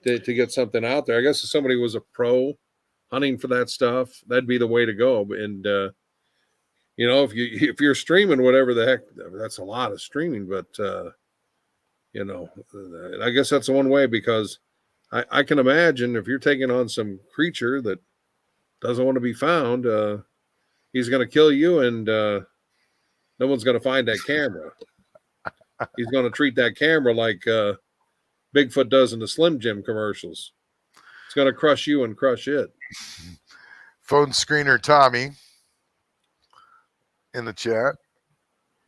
get something out there. I guess if somebody was a pro hunting for that stuff, that'd be the way to go. And, if you're streaming, whatever the heck, that's a lot of streaming, but, I guess that's one way because I can imagine if you're taking on some creature that doesn't want to be found, he's going to kill you and no one's going to find that camera. He's going to treat that camera like Bigfoot does in the Slim Jim commercials. It's going to crush you and crush it. Phone screener Tommy in the chat.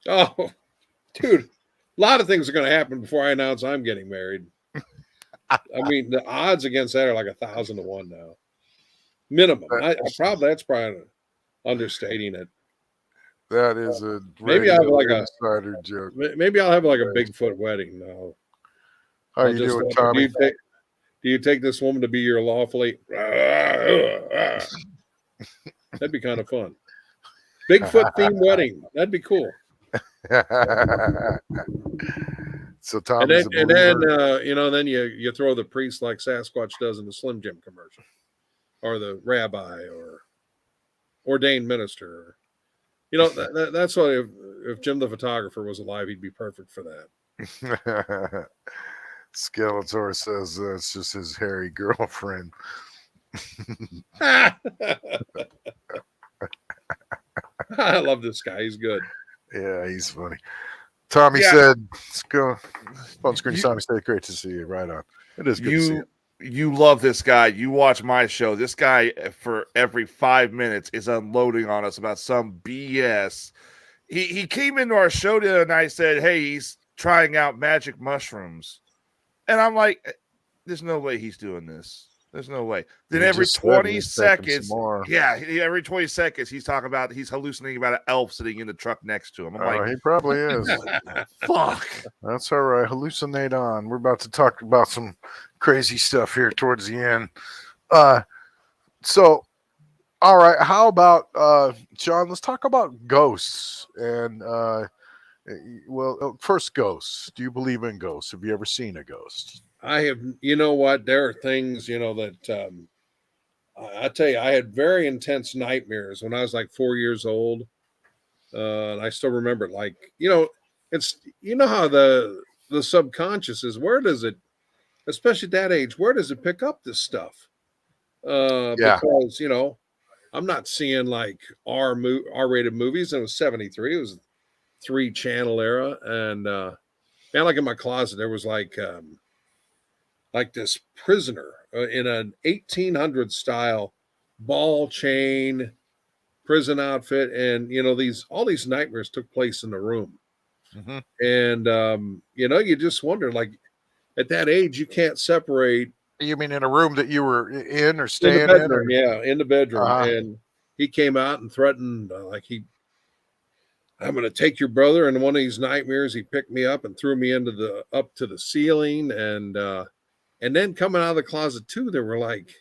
Oh, dude, a lot of things are going to happen before I announce I'm getting married. I mean, the odds against that are like 1,000 to 1 now, minimum. That's probably understating it. That is a maybe I'll have like insider joke. Maybe I'll have like a Bigfoot wedding. No, how you doing, Tommy? Do you take this woman to be your lawfully? That'd be kind of fun. Bigfoot themed wedding. That'd be cool. So Tommy's and then then you throw the priest like Sasquatch does in the Slim Jim commercial, or the rabbi or ordained minister. That's why if Jim the photographer was alive, he'd be perfect for that. Skeletor says it's just his hairy girlfriend. I love this guy. He's good. Yeah, he's funny. Tommy said, let's go. Phone screen Tommy said, great to see you. Right on. It is good to see you. You love this guy. You watch my show. This guy, for every 5 minutes, is unloading on us about some BS. He came into our show the other night and said, hey, he's trying out magic mushrooms. And I'm like, there's no way he's doing this. There's no way. Then every 20 seconds, every 20 seconds, he's talking about, he's hallucinating about an elf sitting in the truck next to him. I'm like, he probably is. Fuck. That's all right. Hallucinate on. We're about to talk about some crazy stuff here towards the end. So, all right. How about, Shawn, let's talk about ghosts. And, well, first, ghosts. Do you believe in ghosts? Have you ever seen a ghost? I have, there are things, that I tell you, I had very intense nightmares when I was like 4 years old. And I still remember, like, it's, how the subconscious is, where does it, especially at that age, where does it pick up this stuff? Because, I'm not seeing like R-rated movies. And it was 73. It was 3-channel era. And, like in my closet, there was like this prisoner in an 1800 style ball chain prison outfit, and all these nightmares took place in the room. Mm-hmm. And you just wonder, like, at that age you can't separate. You mean in a room that you were in or staying in the bedroom? In the bedroom. And he came out and threatened, I'm going to take your brother. And in one of these nightmares, he picked me up and threw me up to the ceiling. And then coming out of the closet too, there were like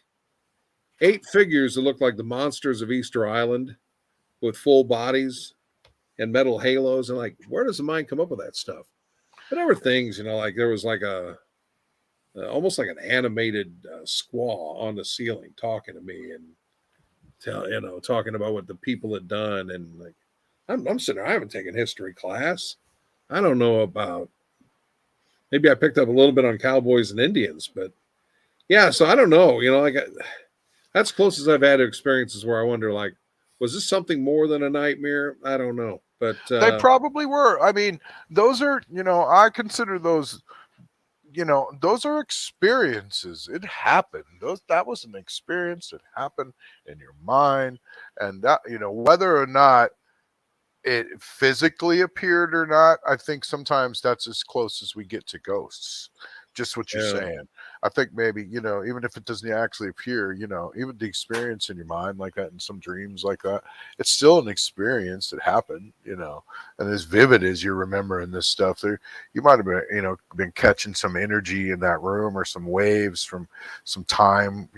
8 figures that looked like the monsters of Easter Island with full bodies and metal halos. And like, where does the mind come up with that stuff? But there were things, like there was like almost like an animated squaw on the ceiling talking to me and talking about what the people had done. And like, I'm sitting there, I haven't taken history class. I don't know about, maybe I picked up a little bit on cowboys and Indians, but yeah, so I don't know, that's close as I've had to experiences where I wonder, like, was this something more than a nightmare? I don't know, but they probably were. I mean, those are, I consider those, those are experiences. It happened. That was an experience that happened in your mind, and that, whether or not it physically appeared or not, I think sometimes that's as close as we get to ghosts. Just what you're saying. I think maybe, even if it doesn't actually appear, even the experience in your mind like that, in some dreams like that, it's still an experience that happened, and as vivid as you're remembering this stuff, there, you might have been, been catching some energy in that room, or some waves from some time,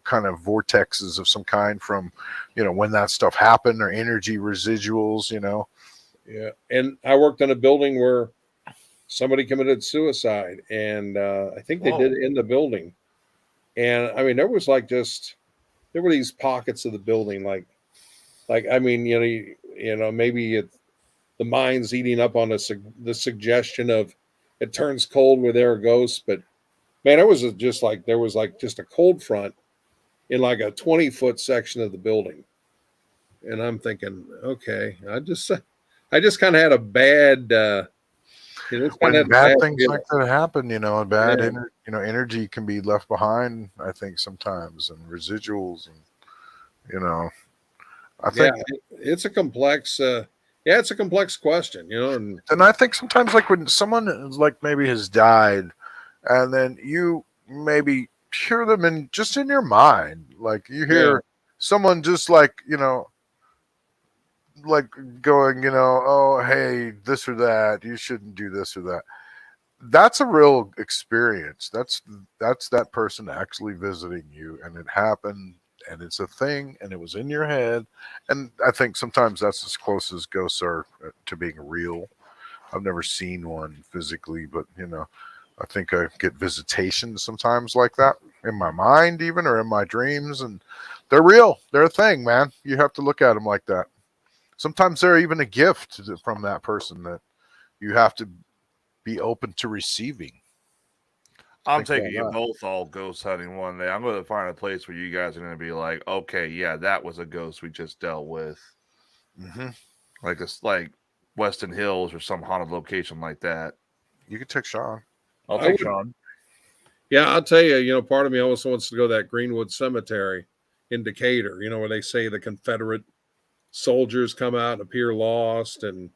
kind of vortexes of some kind from, when that stuff happened, or energy residuals, Yeah. And I worked in a building where somebody committed suicide, and I think they did it in the building. And I mean, there was like there were these pockets of the building, like I mean, maybe the mind's eating up on the suggestion of it turns cold where there are ghosts. But man, there was just a cold front in like a 20-foot section of the building. And I'm thinking, okay, I just kind of had a bad. When bad things like that happen, energy can be left behind, I think, sometimes, and residuals, and You know, I think, it's a complex. It's a complex question, you know, and I think sometimes like when someone like maybe has died, and then you maybe hear them in just in your mind, like you hear someone just like like going, oh hey, this or that, you shouldn't do this or that. That's a real experience. That's that person actually visiting you, and it happened, and it's a thing, and it was in your head. And I think sometimes that's as close as ghosts are to being real. I've never seen one physically, but I think I get visitations sometimes like that in my mind, even or in my dreams, and they're real. They're a thing, man. You have to look at them like that. Sometimes they're even a gift from that person that you have to be open to receiving. I'm taking you both all ghost hunting one day. I'm going to find a place where you guys are going to be like, okay, yeah, that was a ghost we just dealt with. Mm-hmm. Like Weston Hills or some haunted location like that. You can take Shawn. I'll take Shawn. Yeah, I'll tell you, part of me also wants to go to that Greenwood Cemetery in Decatur, where they say the Confederate soldiers come out and appear lost and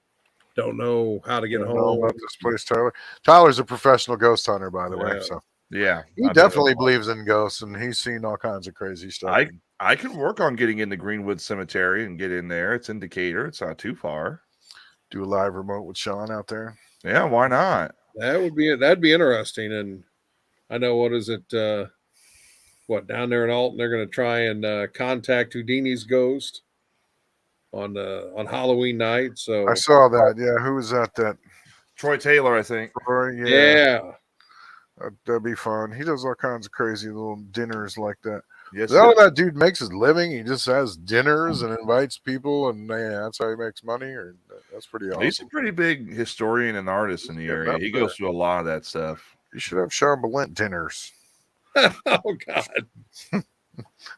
don't know how to get home. Know about this place, Tyler. Tyler's a professional ghost hunter, by the way. So yeah, he definitely believes in ghosts, and he's seen all kinds of crazy stuff. I can work on getting into Greenwood Cemetery and get in there. It's in Decatur. It's not too far. Do a live remote with Shawn out there. Yeah, why not? That'd be interesting. And I know, what is it? Down there in Alton, they're going to try and contact Houdini's ghost on Halloween night. So I saw that. Yeah, who was that? Troy Taylor, I think. Troy, yeah. That'd be fun. He does all kinds of crazy little dinners like that. Yes, is that how that dude makes his living? He just has dinners and invites people, and that's how he makes money. Or that's pretty awesome. He's a pretty big historian and artist in the area. He goes through a lot of that stuff. You should have Shawn Ballint dinners. Oh God,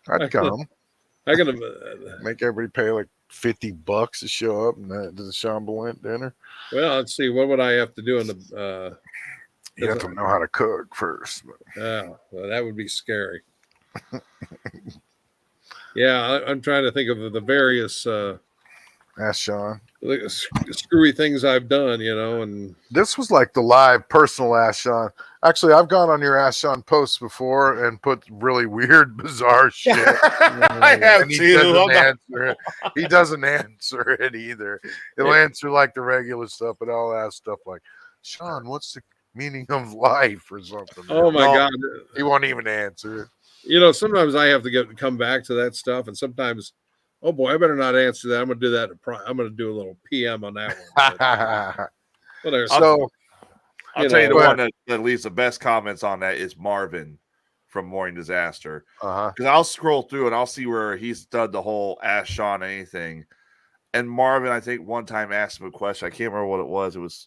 I'd come. I gotta make everybody pay like $50 to show up and to the Shawn Ballint dinner. Well, let's see. What would I have to do in the? You have to know how to cook first. Well, that would be scary. Yeah, I'm trying to think of the various Ask Shawn. Screwy things I've done, and this was like the live personal Ask Shawn. Actually, I've gone on your Ask Shawn posts before and put really weird, bizarre shit. I have too. He doesn't answer it either. He'll answer like the regular stuff, but I'll ask stuff like, Shawn, what's the meaning of life or something? Oh my God, he won't even answer it. Sometimes I have to come back to that stuff, and sometimes, oh boy, I better not answer that. I'm gonna do that. I'm gonna do a little PM on that one. So I'll tell you the one that leaves the best comments on that is Marvin from Morning Disaster. Because I'll scroll through and I'll see where he's done the whole Ask Shawn anything. And Marvin, I think one time asked him a question. I can't remember what it was. It was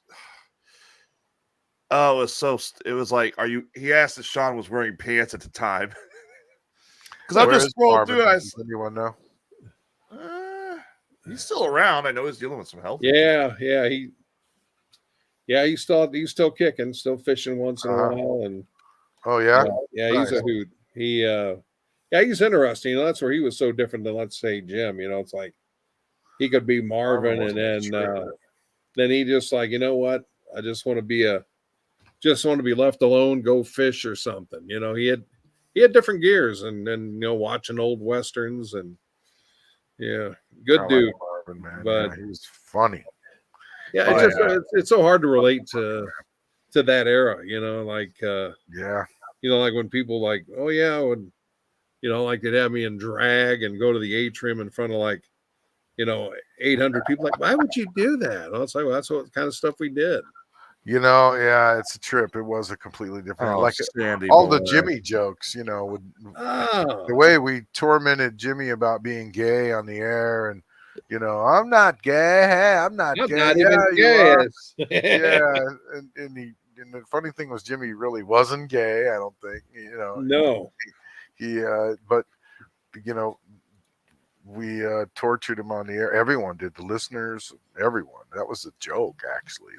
like, he asked if Shawn was wearing pants at the time. Because I'm just scrolling through. Does anyone know? He's still around. I know he's dealing with some health. Yeah, he's still kicking, still fishing once in a while, and nice. He's a hoot. He's interesting. That's where he was so different than, let's say, Jim. It's like he could be Marvin, and then he just like, you know what? I just want to be left alone, go fish or something. He had different gears, and watching old westerns, and good dude. Marvin, man. But he was funny. Yeah, it's so hard to relate to that era, like like when people like, oh yeah, when like they'd have me in drag and go to the atrium in front of like 800 people. Like, why would you do that? And I was like, well, that's what kind of stuff we did. It's a trip. It was a completely different. All the Jimmy jokes, the way we tormented Jimmy about being gay on the air, and I'm not gay. Hey, I'm not gay. Not even gay. And the funny thing was Jimmy really wasn't gay. I don't think. No. He but we tortured him on the air. Everyone did. The listeners, everyone. That was a joke, actually.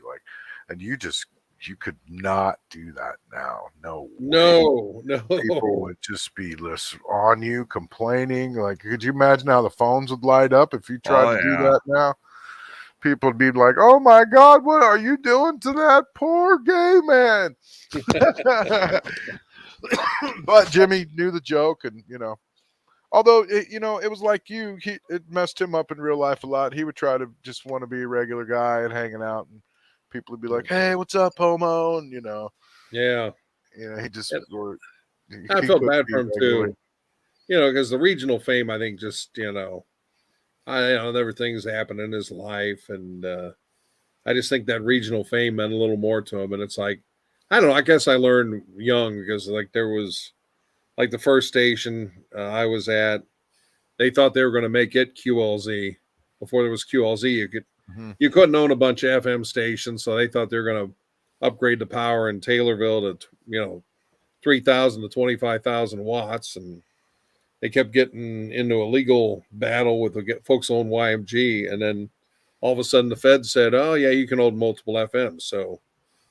And you just you could not do that now. No way. No. People would just be on you, complaining. Like, could you imagine how the phones would light up if you tried to do that now? People would be like, "Oh my God, what are you doing to that poor gay man?" But Jimmy knew the joke, and although it was like it messed him up in real life a lot. He would try to just want to be a regular guy and hanging out, and people would be like, "Hey, what's up, homo?" And yeah, he just. I felt bad for him too, because the regional fame, I think, just everything's happened in his life, and I just think that regional fame meant a little more to him. And it's like, I don't know. I guess I learned young because there was the first station I was at. They thought they were going to make it QLZ before there was QLZ. You couldn't own a bunch of FM stations, so they thought they were going to upgrade the power in Taylorville to 3,000 to 25,000 watts, and they kept getting into a legal battle with the folks on YMG, and then all of a sudden the Fed said, "Oh yeah, you can own multiple FMs." So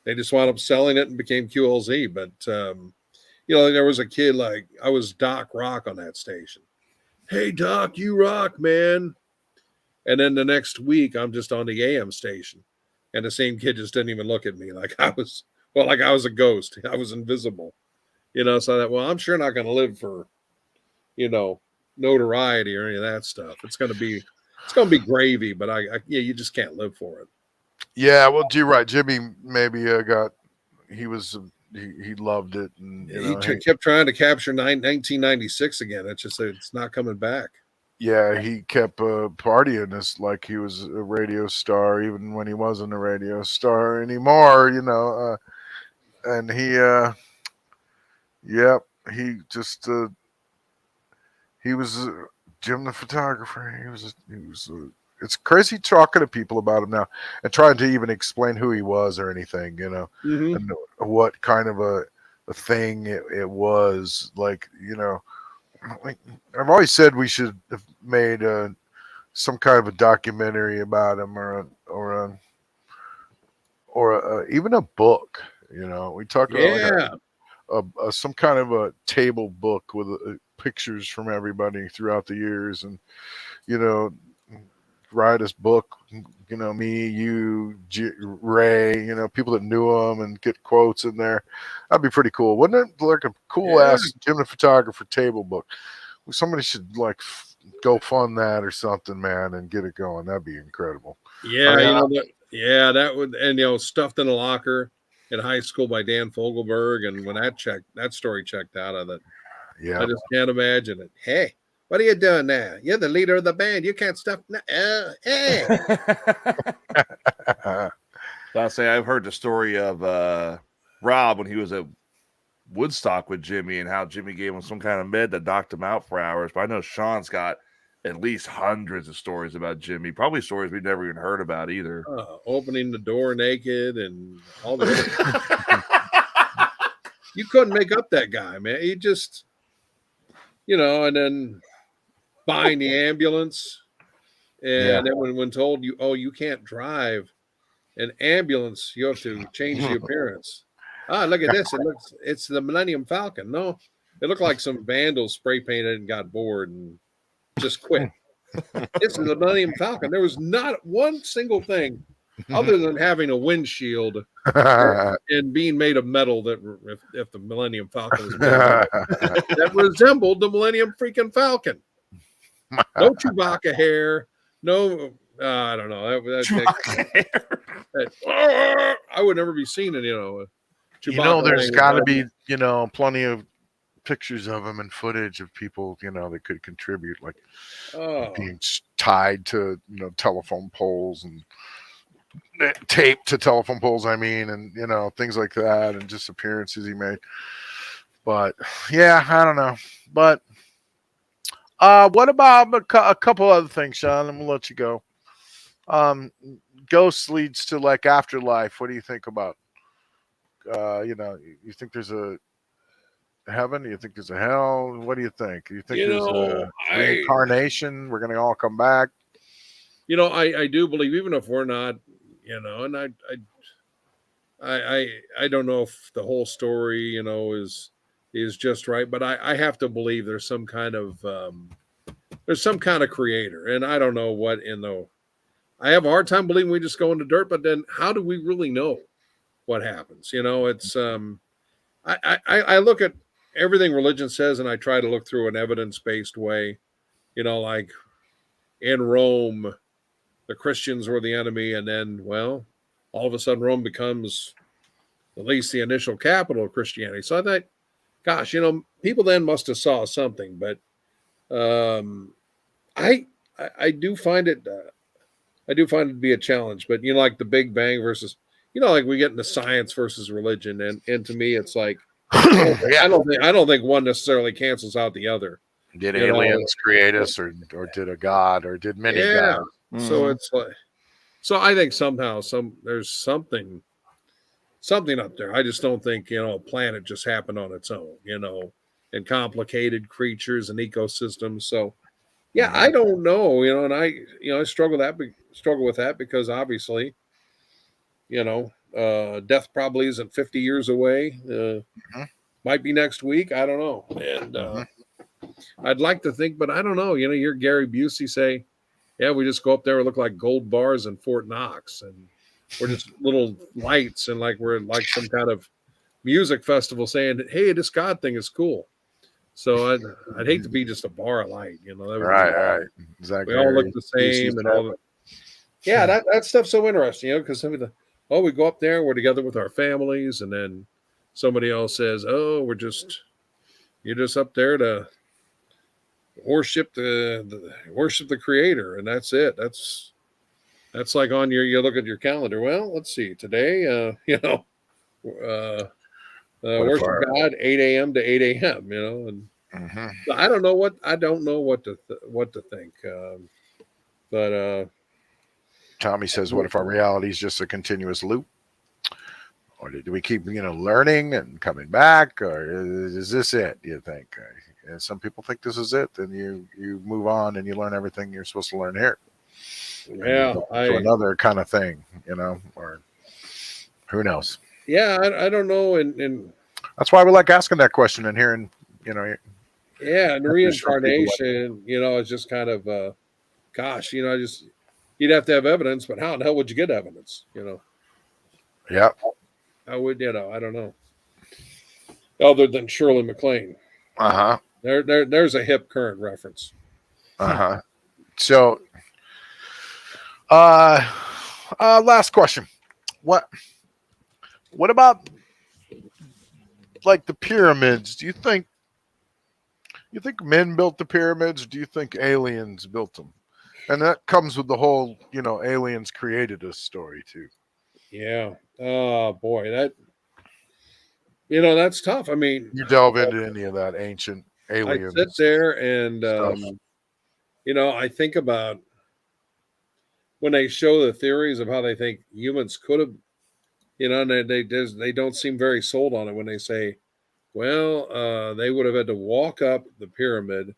they just wound up selling it and became QLZ. But there was a kid I was Doc Rock on that station. Hey Doc, you rock, man. And then the next week I'm just on the AM station, and the same kid just didn't even look at me like I was a ghost. I was invisible. So I thought, well, I'm sure not going to live for, notoriety or any of that stuff. It's going to be gravy, but you just can't live for it. Yeah, well, you're right. Jimmy maybe he loved it, and he kept trying to capture 1996 again. It's not coming back. Yeah, he kept partying as like he was a radio star, even when he wasn't a radio star anymore. And he just he was Jim the photographer. It's crazy talking to people about him now and trying to even explain who he was or anything, and what kind of a thing it was. Like, I've always said we should have made some kind of a documentary about him, or even a book. We talk about some kind of a table book with pictures from everybody throughout the years, and write his book. Me, you, Ray. People that knew him, and get quotes in there. That'd be pretty cool, wouldn't it? Like a cool ass Jim the Photographer table book. Somebody should go fund that or something, man, and get it going. That'd be incredible. Yeah, that would, and Stuffed in a Locker in high school by Dan Fogelberg, and when that story checked out of it, I just can't imagine it. Hey, what are you doing now? You're the leader of the band. You can't stuff. Hey. I'll say I've heard the story of Rob when he was at Woodstock with Jimmy, and how Jimmy gave him some kind of med that knocked him out for hours. But I know Shawn's got at least hundreds of stories about Jimmy, probably stories we've never even heard about either. Opening the door naked and all the other. You couldn't make up that guy, man. He just, and then buying the ambulance, and then when told you can't drive an ambulance, you have to change the appearance. Look at this. It's the Millennium Falcon. No, it looked like some vandals spray painted and got bored and just quit. This is the Millennium Falcon. There was not one single thing other than having a windshield and being made of metal that if the Millennium Falcon was made of metal, that resembled the Millennium freaking Falcon. No Chewbacca hair. No, I don't know. I would never be seen in, Chewbacca. There's got to be, plenty of pictures of him and footage of people, that could contribute, like being tied to, telephone poles and taped to telephone poles. And things like that, and just appearances he made. But yeah, I don't know. But what about a couple other things, Sean? I'm gonna let you go. Ghosts leads to afterlife. What do you think about? You think there's a heaven? You think there's a hell? What do you think? You think there's a reincarnation? We're gonna all come back? I do believe, even if we're not, and I don't know if the whole story, is just right, but I have to believe there's some kind of creator, and I don't know what in the. I have a hard time believing we just go into dirt, but then how do we really know what happens? It's I look at everything religion says, and I try to look through an evidence-based way. Like in Rome, the Christians were the enemy, and then, well, all of a sudden Rome becomes at least the initial capital of Christianity. So I thought, gosh, people then must have saw something, but um, I do find it to be a challenge. But like the Big Bang versus, like we get into science versus religion, and to me, it's like I don't think one necessarily cancels out the other. Did aliens create us, or did a god, or did many gods? So it's like, so I think somehow there's something up there. I just don't think a planet just happened on its own. And complicated creatures and ecosystems. So yeah, I don't know. And I struggle with that because obviously, death probably isn't 50 years away. Might be next week. I don't know. And I'd like to think, but I don't know. You're Gary Busey say, yeah, we just go up there and look like gold bars in Fort Knox, and we're just little lights, and like we're like some kind of music festival saying, hey, this God thing is cool. So I'd hate to be just a bar of light, Right. Exactly. We all look the same, and all that. Yeah, that stuff's so interesting, because we go up there, we're together with our families, and then somebody else says, oh, you're just up there to worship the creator, and that's it. That's like on you look at your calendar. Well, let's see, today, worship God 8 a.m. to 8 a.m. And I don't know what to think. But Tommy says, what if our reality is just a continuous loop? Or do we keep, learning and coming back? Or is this it, do you think? Some people think this is it. Then you move on and you learn everything you're supposed to learn here. Yeah. To another kind of thing, or who knows? Yeah, I don't know. And that's why we like asking that question and hearing, yeah, and reincarnation, is just kind of, gosh, you'd have to have evidence, but how in the hell would you get evidence? Yeah. I would, I don't know. Other than Shirley MacLaine. There's a hip current reference. So, last question. What about like the pyramids? Do you think men built the pyramids, or do you think aliens built them? And that comes with the whole, aliens created us story too. Yeah. Oh boy, that's tough. I mean, you delve into any of that ancient aliens. I sit there and I think about when they show the theories of how they think humans could have, and they don't seem very sold on it when they say, well, they would have had to walk up the pyramid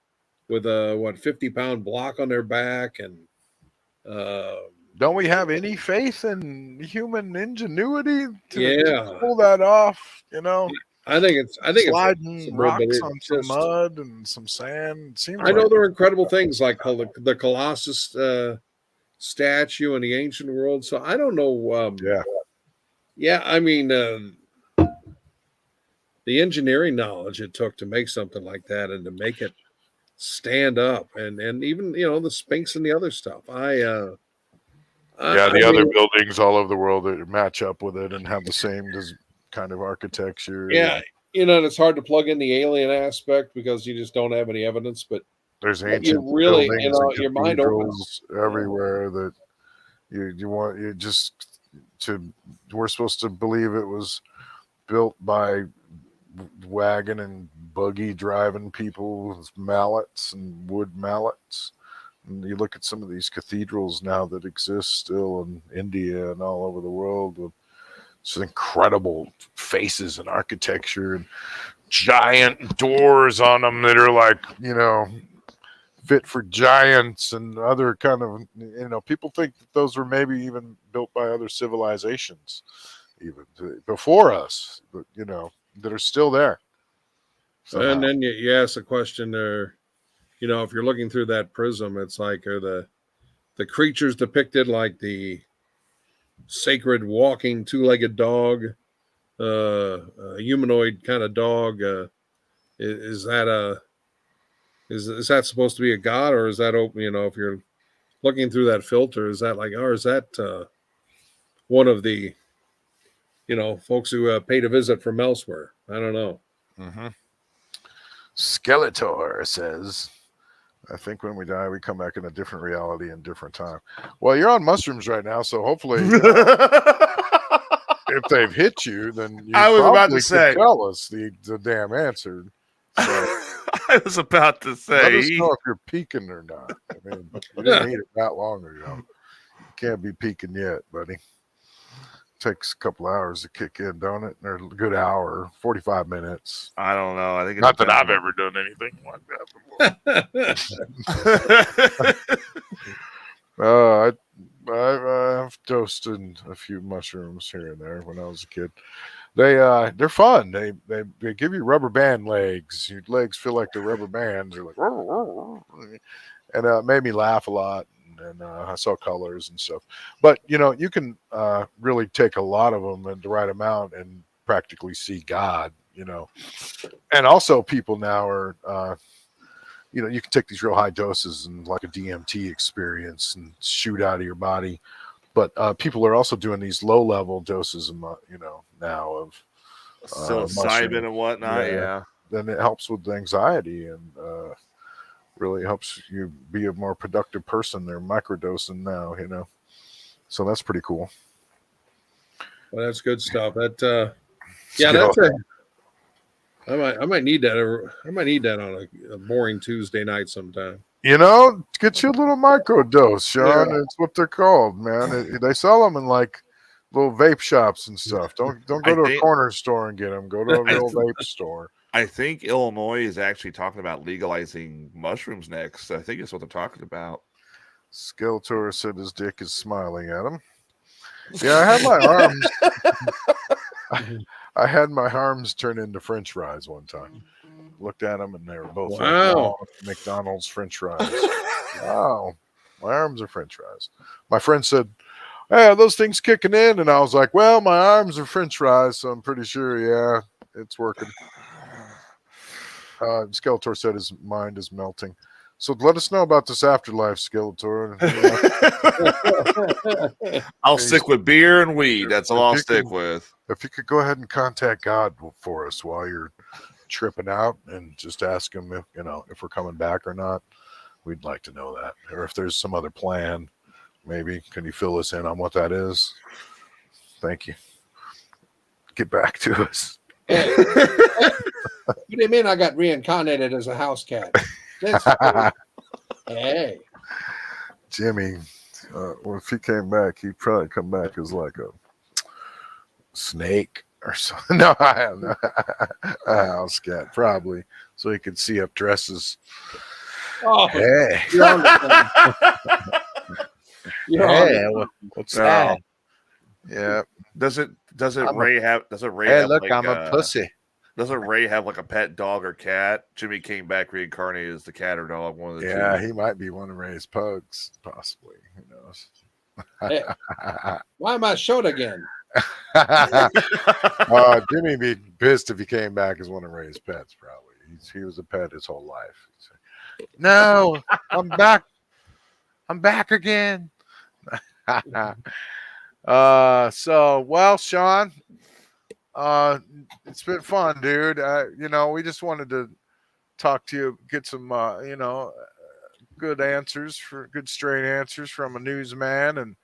with a 50-pound block on their back, and don't we have any faith in human ingenuity to pull that off? I think it's sliding rocks on some mud and some sand. I know there are incredible things like the Colossus statue in the ancient world. So I don't know. I mean, the engineering knowledge it took to make something like that and to make it stand up, and even the Sphinx and the other stuff. The other buildings all over the world that match up with it and have the same kind of architecture. Yeah, and it's hard to plug in the alien aspect because you just don't have any evidence. But there's ancient really, buildings your mind opens everywhere that we're supposed to believe it was built by wagon and buggy driving people with mallets and wood mallets. And you look at some of these cathedrals now that exist still in India and all over the world with just incredible faces and architecture and giant doors on them that are like, fit for giants and other kind of, people think that those were maybe even built by other civilizations, even before us, but that are still there. Somehow. And then you ask the question there, if you're looking through that prism, it's like, are the creatures depicted like the sacred walking two-legged dog, a humanoid kind of dog? Is that is that supposed to be a god, or is that open? If you're looking through that filter, is that like, or is that one of the folks who paid a visit from elsewhere? I don't know. Mm-hmm. Skeletor says, I think when we die, we come back in a different reality and different time. Well, you're on mushrooms right now, so hopefully, if they've hit you, then you I was about to say, tell us the damn answer. So, I was about to say, let us know if you're peaking or not. I mean, you didn't eat it that long ago. You can't be peaking yet, buddy. Takes a couple hours to kick in, don't it? Or a good hour, 45 minutes. I don't know. I think not that I've ever done anything like that before. I've dosed in a few mushrooms here and there when I was a kid. They're fun. They give you rubber band legs. Your legs feel like they're rubber bands. They're like, and it made me laugh a lot. And I saw colors and stuff. But, you can really take a lot of them in the right amount and practically see God, And also people now are, you can take these real high doses and like a DMT experience and shoot out of your body. But people are also doing these low-level doses, now of psilocybin and whatnot. Yeah. Then it helps with anxiety and really helps you be a more productive person. They're microdosing now, so that's pretty cool. Well, that's good stuff. That that's I might need that. I might need that on a boring Tuesday night sometime. Get you a little microdose, Sean. Yeah. It's what they're called, man. They sell them in like little vape shops and stuff. Don't go to a corner store and get them. Go to a real vape store. I think Illinois is actually talking about legalizing mushrooms next. I think that's what they're talking about. Skeletor said his dick is smiling at him. Yeah, I had my arms. I had my arms turn into French fries one time. Looked at them and they were both like McDonald's French fries. Wow, my arms are French fries. My friend said, "Hey, are those things kicking in?" And I was like, "Well, my arms are French fries, so I'm pretty sure, yeah, it's working." Skeletor said his mind is melting. So let us know about this afterlife, Skeletor. I'll stick with beer and weed. That's all I'll stick with. If you could go ahead and contact God for us while you're tripping out and just ask him if we're coming back or not, we'd like to know that. Or if there's some other plan, maybe. Can you fill us in on what that is? Thank you. Get back to us. What do you mean I got reincarnated as a house cat? Hey. Jimmy, well, if he came back, he'd probably come back as like a snake or something. No, I have not. A house cat, probably, so he could see up dresses. Oh, hey. What's that? Yeah. Doesn't Ray have? Hey, look, I'm a pussy. Doesn't Ray have like a pet dog or cat? Jimmy came back reincarnated as the cat or dog, one of the two. Yeah, he might be one of Ray's pugs, possibly. Who knows? Hey, why am I short again? Jimmy be pissed if he came back as one of Ray's pets, probably. He was a pet his whole life. No, I'm back. I'm back again. Well, Sean, it's been fun, dude. We just wanted to talk to you, get some, good straight answers from a newsman. And,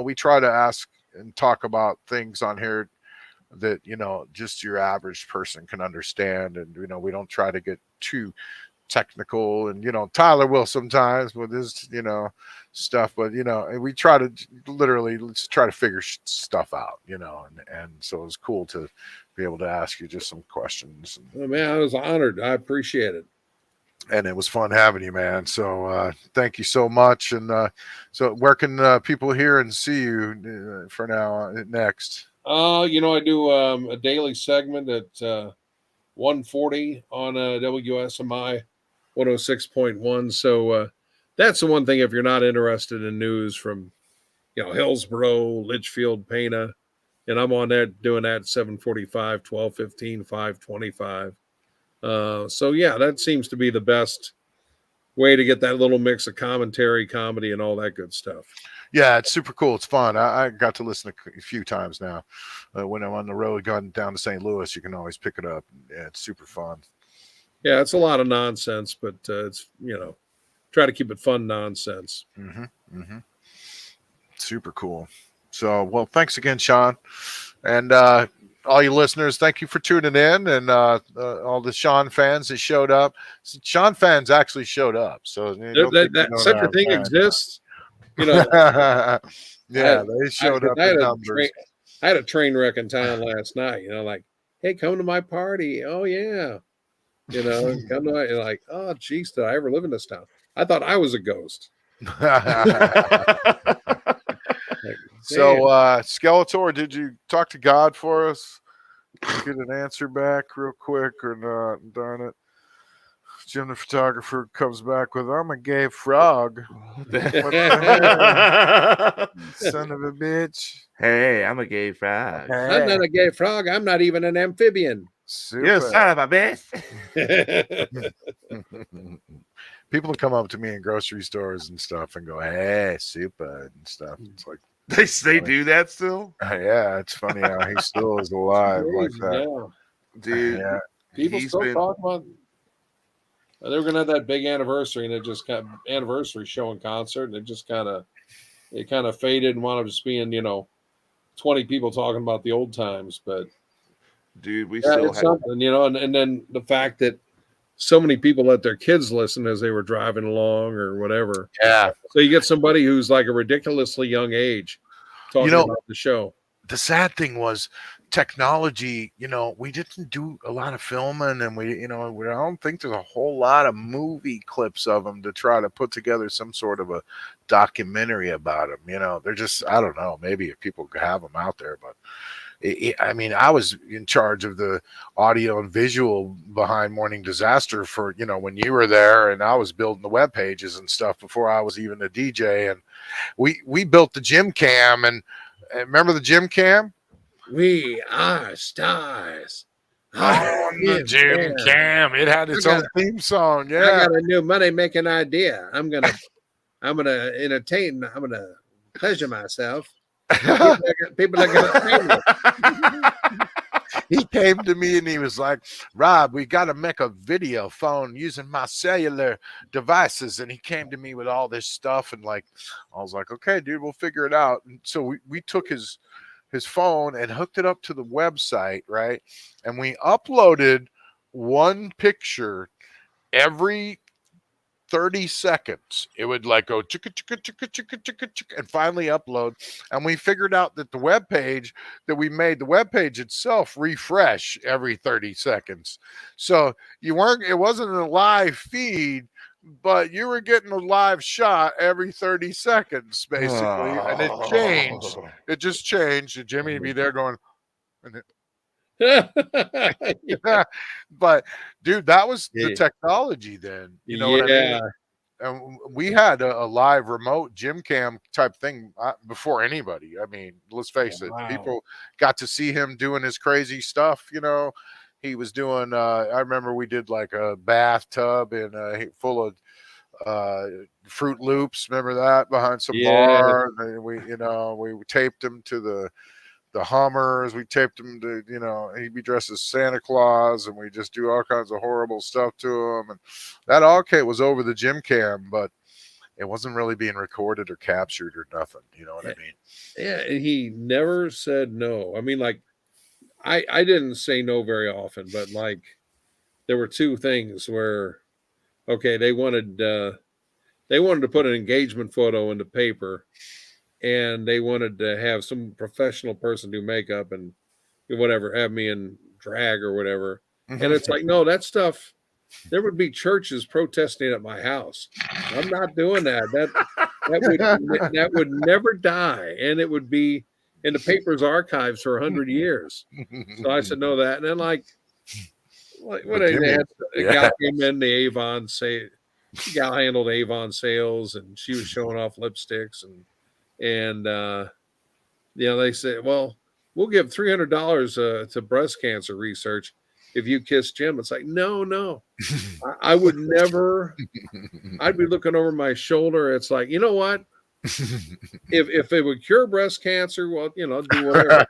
we try to ask and talk about things on here that, just your average person can understand. And, we don't try to get too technical, and Tyler will sometimes with his stuff, but we try to literally figure stuff out, and so it's cool to be able to ask you just some questions. Oh man, I was honored. I appreciate it. and it was fun having you, man. So thank you so much. And so where can people hear and see you for now next? You know, I do a daily segment at 1:40 on WSMI 106.1. So that's the one thing. If you're not interested in news from Hillsboro, Litchfield, Pana, and I'm on that doing that 7:45, 12:15, 5:25. So yeah, that seems to be the best way to get that little mix of commentary, comedy, and all that good stuff. Yeah, it's super cool. It's fun. I got to listen a few times now. When I'm on the road going down to St. Louis, you can always pick it up. Yeah, it's super fun. Yeah, it's a lot of nonsense, but it's try to keep it fun nonsense. Mm-hmm, mm-hmm. Super cool. So, well, thanks again, Shawn, and all you listeners. Thank you for tuning in, and all the Shawn fans that showed up. Shawn fans actually showed up, so That such a thing exists. Yeah, they showed up in numbers. I had a train wreck in town last night. Like, hey, come to my party. Oh yeah, come to my like. Oh, geez, did I ever live in this town? I thought I was a ghost. So, Skeletor, did you talk to God for us? Get an answer back real quick or not? Darn it. Jim the photographer comes back with, I'm a gay frog. What the son of a bitch. Hey, I'm a gay frog. Hey. I'm not a gay frog. I'm not even an amphibian. Super. You son of a bitch. People will come up to me in grocery stores and stuff and go, hey, super and stuff. It's like, they do that still? Yeah, it's funny how he still is alive like that. Yeah. Dude, yeah. People still talk about they were gonna have that big anniversary, and it just kind of anniversary show and concert, and it just kind of faded and wound up just being 20 people talking about the old times. But dude, we yeah, still it's something, and then the fact that so many people let their kids listen as they were driving along or whatever. Yeah. So you get somebody who's like a ridiculously young age talking about the show. The sad thing was technology, we didn't do a lot of filming, and I don't think there's a whole lot of movie clips of them to try to put together some sort of a documentary about them. They're just, I don't know, maybe if people have them out there, but I was in charge of the audio and visual behind Morning Disaster for, when you were there, and I was building the web pages and stuff before I was even a DJ. And we built the gym cam, and remember the gym cam? We are stars. On the gym cam. It had its own theme song. Yeah. I got a new money making idea. I'm gonna entertain. I'm gonna pleasure myself. People are gonna He came to me and he was like, Rob, we got to make a video phone using my cellular devices. And he came to me with all this stuff. And I was like, okay, dude, we'll figure it out. And so we took his phone and hooked it up to the website, right? And we uploaded one picture every 30 seconds. It would go chicka, chicka, chicka, chicka, chicka, chicka, and finally upload. And we figured out that the web page that we made, the web page itself, refresh every 30 seconds. So it wasn't a live feed, but you were getting a live shot every 30 seconds, basically. And it changed. It just changed. And Jimmy would be there going, yeah. But dude, that was the technology then. You know what I mean? And we had a live remote gym cam type thing before anybody. I mean, let's face it, people got to see him doing his crazy stuff. He was doing. I remember we did like a bathtub full of Fruit Loops. Remember that behind some bar? And we taped him to the Hummers. We taped him to, he'd be dressed as Santa Claus, and we just do all kinds of horrible stuff to him. And that all was over the gym cam, but it wasn't really being recorded or captured or nothing. You know what I mean? Yeah. And he never said no. I mean, I didn't say no very often, but there were two things where, okay, they wanted to put an engagement photo in the paper, and they wanted to have some professional person do makeup and whatever, have me in drag or whatever. Mm-hmm. And it's no, that stuff, there would be churches protesting at my house. I'm not doing that. That would never die, and it would be in the paper's archives for 100 years. So I said no that, and then like what they had a gal came in the Avon gal handled Avon sales, and she was showing off lipsticks and they said, well, we'll give $300 to breast cancer research if you kiss Jim. It's like, no, I would never. I'd be looking over my shoulder. It's like, you know what? If it would cure breast cancer, well, do whatever.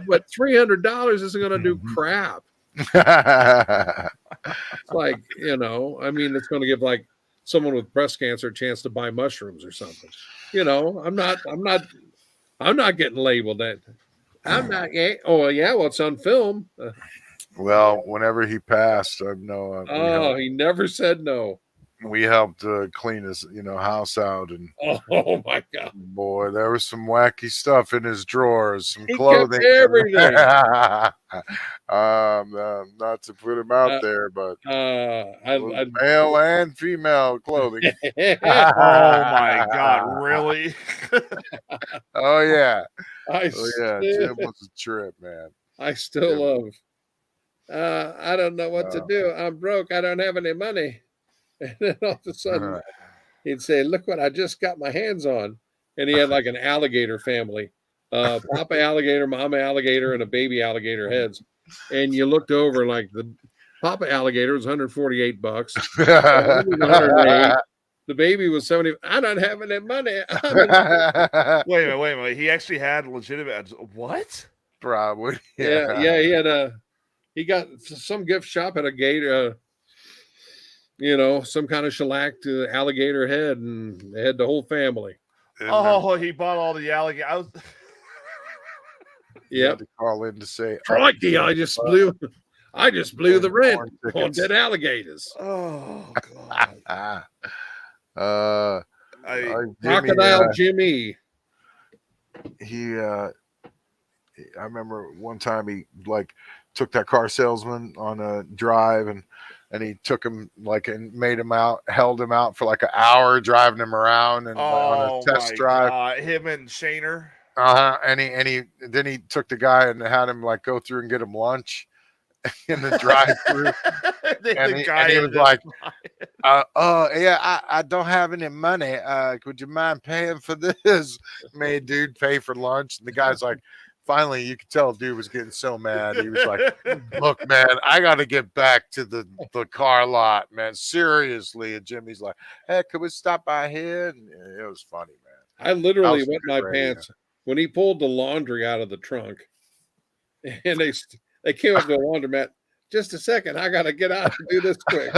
But $300 isn't going to do crap. It's like, I mean, it's going to give like someone with breast cancer a chance to buy mushrooms or something. I'm not getting labeled that. I'm not. Oh yeah, well, it's on film. Well, whenever he passed, I know. He never said no. We helped clean his, house out, and oh my God, boy, there was some wacky stuff in his drawers, some he clothing, kept everything. Not to put him out there, but male and female clothing. Oh my God, really? Oh yeah, Jim was a trip, man. I still love. I don't know what to do. I'm broke. I don't have any money. And then all of a sudden, he'd say, "Look what I just got my hands on." And he had like an alligator family, Papa alligator, Mama alligator, and a baby alligator heads. And you looked over, like the Papa alligator was $148. $108. The baby was 70. I don't have any money. Wait a minute. He actually had legitimate. What? Probably. Yeah. He got some gift shop at a gator. Some kind of shellacked alligator head, and they had the whole family. He bought all the alligators. Yeah. To call in to say, crikey, I just blew the rent on dead alligators. Oh God. Crocodile Jimmy. I remember one time he took that car salesman on a drive, and he took him held him out for like an hour, driving him around and on a test drive. Him and Shaner. And then he took the guy and had him go through and get him lunch in the drive-through. and he was like, I don't have any money. Would you mind paying for this? Made dude pay for lunch, and the guy's like, finally, you could tell the dude was getting so mad. He was like, look, man, I got to get back to the car lot, man. Seriously. And Jimmy's like, hey, could we stop by here? And it was funny, man. I literally wet my pants when he pulled the laundry out of the trunk. And they came up to the laundromat. Just a second, I got to get out and do this quick.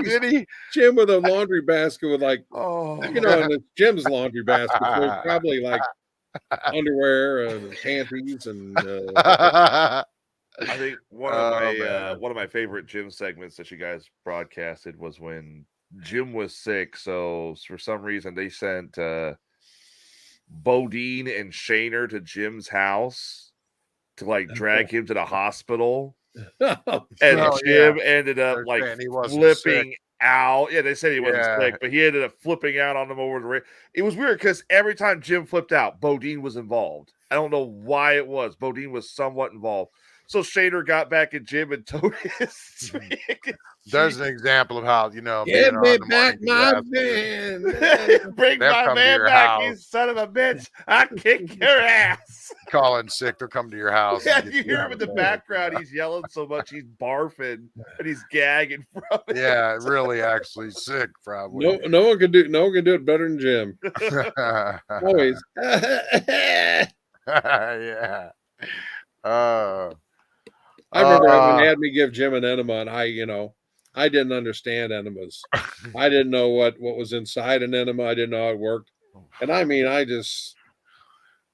Did he? Jim with a laundry basket with and it's Jim's laundry basket. So it's probably like underwear and panties and I think one of my favorite Jim segments that you guys broadcasted was when Jim was sick. So for some reason they sent Bodine and Shaner to Jim's house to drag him to the hospital. And Jim ended up flipping out. Yeah, they said he wasn't sick, but he ended up flipping out on them over the radio. It was weird because every time Jim flipped out, Bodine was involved. I don't know why it was. Bodine was somewhat involved. So Shader got back at Jim and towed his. There's an example of how, get me back my man. Bring my man back, you son of a bitch. I kick your ass. Calling sick, they'll come to your house. Yeah, you hear him in the background. He's yelling so much, he's barfing and he's gagging from it. Yeah, really actually sick, probably. No one can do it better than Jim. Always. Yeah. I remember when they had me give Jim an enema, and I didn't understand enemas. I didn't know what was inside an enema. I didn't know how it worked. And I mean, it's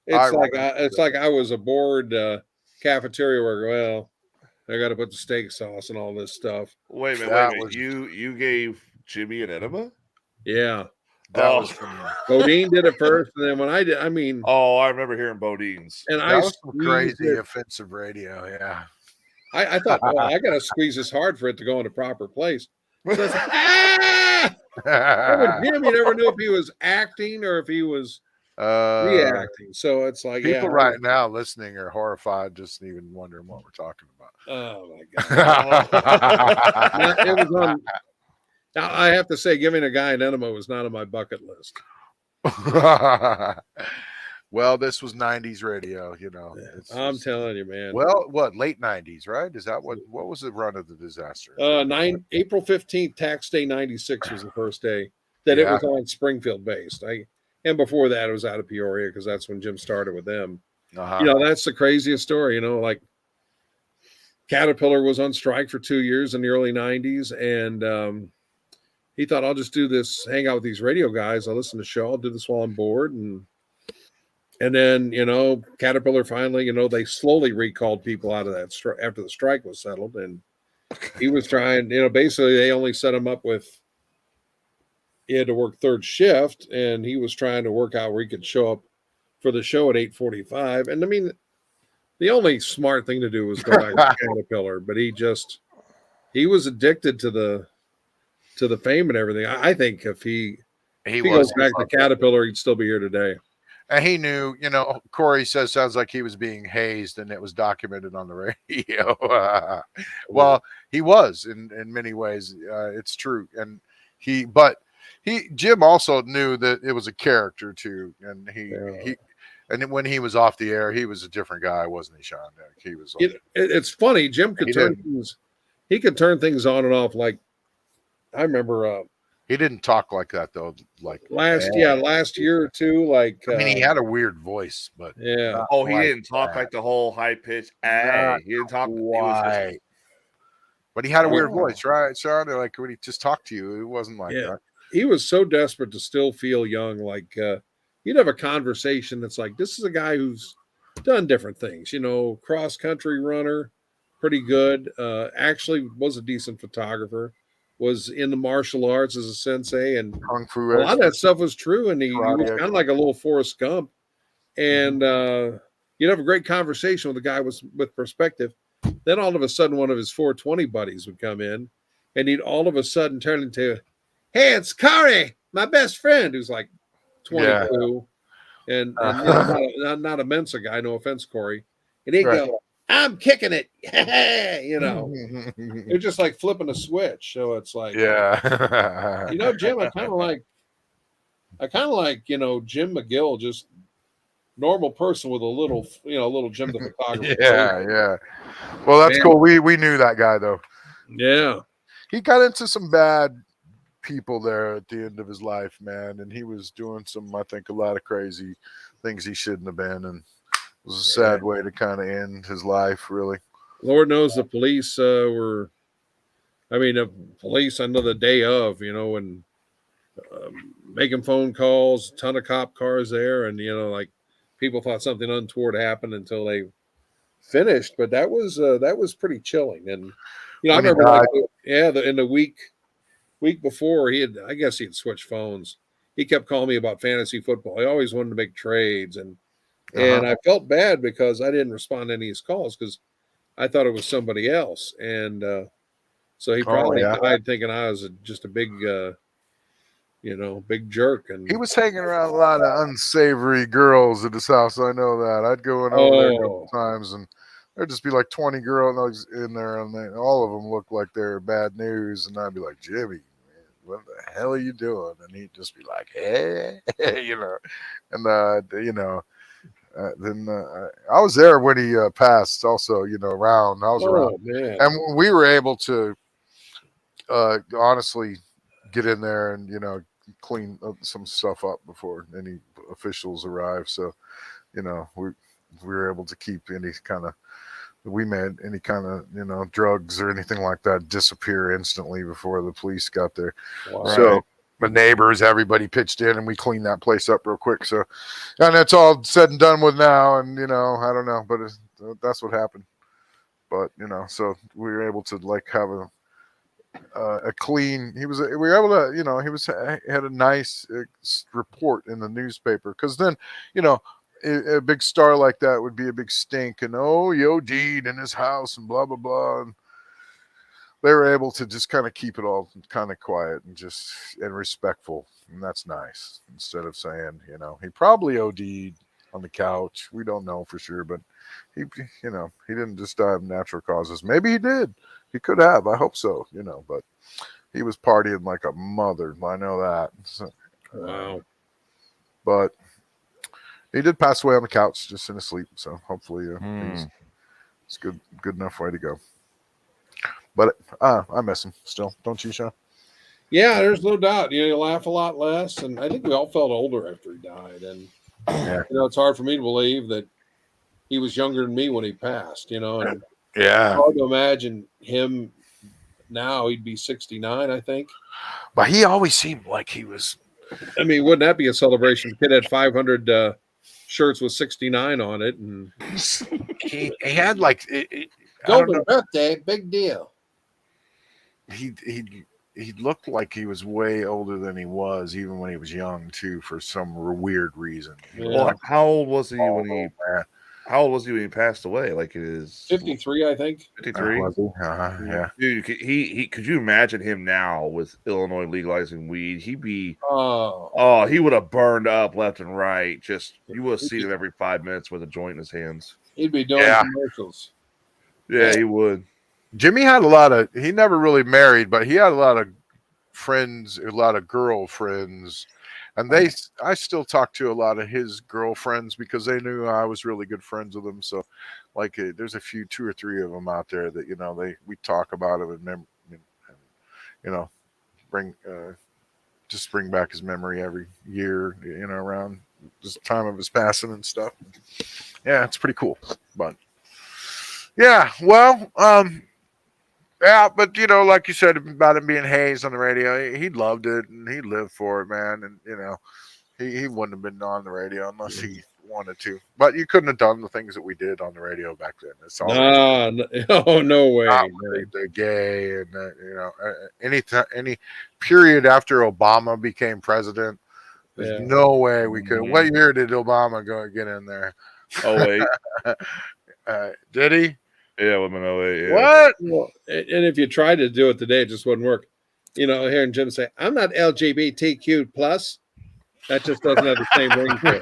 like I was a bored cafeteria worker. Well, I got to put the steak sauce and all this stuff. Wait a minute. You gave Jimmy an enema? Yeah. That was Bodine did it first, and then when I did, I mean, I remember hearing Bodine's, and that was some crazy offensive radio. Yeah. I thought, well, I got to squeeze this hard for it to go in the proper place. So it's like, ah! Jim, you never knew if he was acting or if he was reacting. So it's like, people right now listening are horrified, just even wondering what we're talking about. Oh my God! It was on. Now, I have to say, giving a guy an enema was not on my bucket list. Well, this was 90s radio, you know. I'm telling you, man. Well, what, late 90s, right? Is that what was the run of the disaster? April 15th, tax day 96 was the first day that it was on Springfield based. And before that, it was out of Peoria because that's when Jim started with them. You know, that's the craziest story, you know, like Caterpillar was on strike for 2 years in the early 90s. And he thought, I'll just do this, hang out with these radio guys. I'll listen to the show. I'll do this while I'm bored. And then, you know, Caterpillar finally, you know, they slowly recalled people out of that after the strike was settled. And he was trying, you know, basically they only set him up with, he had to work third shift and he was trying to work out where he could show up for the show at 8:45. And I mean, the only smart thing to do was go back to Caterpillar, but he was addicted to the fame and everything. I think if he goes back to Caterpillar, he'd still be here today. And he knew, you know, Corey sounds like he was being hazed and it was documented on the radio. Well, he was in many ways. It's true. And Jim also knew that it was a character too. And and when he was off the air, he was a different guy, wasn't he, Shawn? He was. It's funny. Jim could turn things. He could turn things on and off. Like I remember. He didn't talk like that though. Like last year or two. Like I mean, he had a weird voice, but he didn't talk like the whole high pitch. He didn't talk. Why? But he had a weird voice, right, Shawn? Like when he just talked to you, it wasn't like that. He was so desperate to still feel young. Like you'd have a conversation that's like, this is a guy who's done different things. You know, cross country runner, pretty good. Actually, was a decent photographer. Was in the martial arts as a sensei, and Kung Fu. A lot of that stuff was true. And he was kind of like a little Forrest Gump. And you'd have a great conversation with a guy with perspective. Then all of a sudden, one of his 420 buddies would come in, and he'd all of a sudden turn into, "Hey, it's Corey, my best friend," who's like 22, and you know, not a Mensa guy. No offense, Corey. And he'd go, "I'm kicking it," you know. They're just like flipping a switch. So it's like, you know, Jim, I kind of like, you know, Jim McGill, just normal person with a little Jim the photographer. Yeah. Well, that's cool. We knew that guy though. Yeah. He got into some bad people there at the end of his life, man, and he was doing a lot of crazy things he shouldn't have been, and it was a sad way to kind of end his life, really. Lord knows the police the police, I know the day of, you know, and making phone calls, a ton of cop cars there, and, you know, like people thought something untoward happened until they finished, but that was pretty chilling. And, you know, I remember in the week before I guess he had switched phones. He kept calling me about fantasy football. He always wanted to make trades, and I felt bad because I didn't respond to any of his calls because I thought it was somebody else. And so he probably died thinking I was just a big, big jerk. And he was hanging around a lot of unsavory girls at his house. I know that. I'd go in over there a couple times, and there'd just be like 20 girls in there, and all of them looked like they're bad news. And I'd be like, "Jimmy, what the hell are you doing?" And he'd just be like, "Hey," you know, and then I was there when he passed also, you know, around. I was around, man. And we were able to honestly get in there and, you know, clean some stuff up before any officials arrived. So, you know, we were able to keep any kind of drugs or anything like that disappear instantly before the police got there. Wow. So the neighbors, everybody pitched in, and we cleaned that place up real quick. So, and it's all said and done with now. And, you know, I don't know, but that's what happened. But, you know, so we were able to like have a clean. We were able to, you know, had a nice report in the newspaper, because then, you know, a big star like that would be a big stink, and he OD'd in his house and blah blah blah. And they were able to just kind of keep it all kind of quiet and respectful, and that's nice. Instead of saying, he probably OD'd on the couch. We don't know for sure, but he didn't just die of natural causes. Maybe he did. He could have. I hope so. But he was partying like a mother. I know that. So, Wow. But he did pass away on the couch, just in his sleep. So hopefully, it's good enough way to go. But I miss him still. Don't you, Shawn? Yeah, there's no doubt. You laugh a lot less, and I think we all felt older after he died. And it's hard for me to believe that he was younger than me when he passed. And it's hard to imagine him now. He'd be 69, I think. But he always seemed like he was. I mean, wouldn't that be a celebration? The kid had 500 shirts with 69 on it, and he had like golden birthday, big deal. He looked like he was way older than he was, even when he was young too, for some weird reason. Well, how old was he when he passed away? Like, it is 53, I think. 53. Yeah. Dude, he could you imagine him now with Illinois legalizing weed? He'd be he would have burned up left and right. Just you would have seen him every 5 minutes with a joint in his hands. He'd be doing commercials. Yeah, he would. Jimmy had he never really married, but he had a lot of friends, a lot of girlfriends. And I still talk to a lot of his girlfriends because they knew I was really good friends with them. So, like, there's a few, 2 or 3 of them out there that we talk about him and bring back his memory every year, around the time of his passing and stuff. Yeah, it's pretty cool. But yeah, well, yeah, but like you said about him being hazed on the radio, he loved it and he lived for it, man. And he wouldn't have been on the radio unless he wanted to. But you couldn't have done the things that we did on the radio back then. It's all no way. The gay and any period after Obama became president. There's no way we could. What year did Obama get in there? Oh wait, did he? Yeah, women 08. Yeah. What? Well, and if you tried to do it today, it just wouldn't work. Hearing Jim say, "I'm not LGBTQ plus," that just doesn't have the same ring to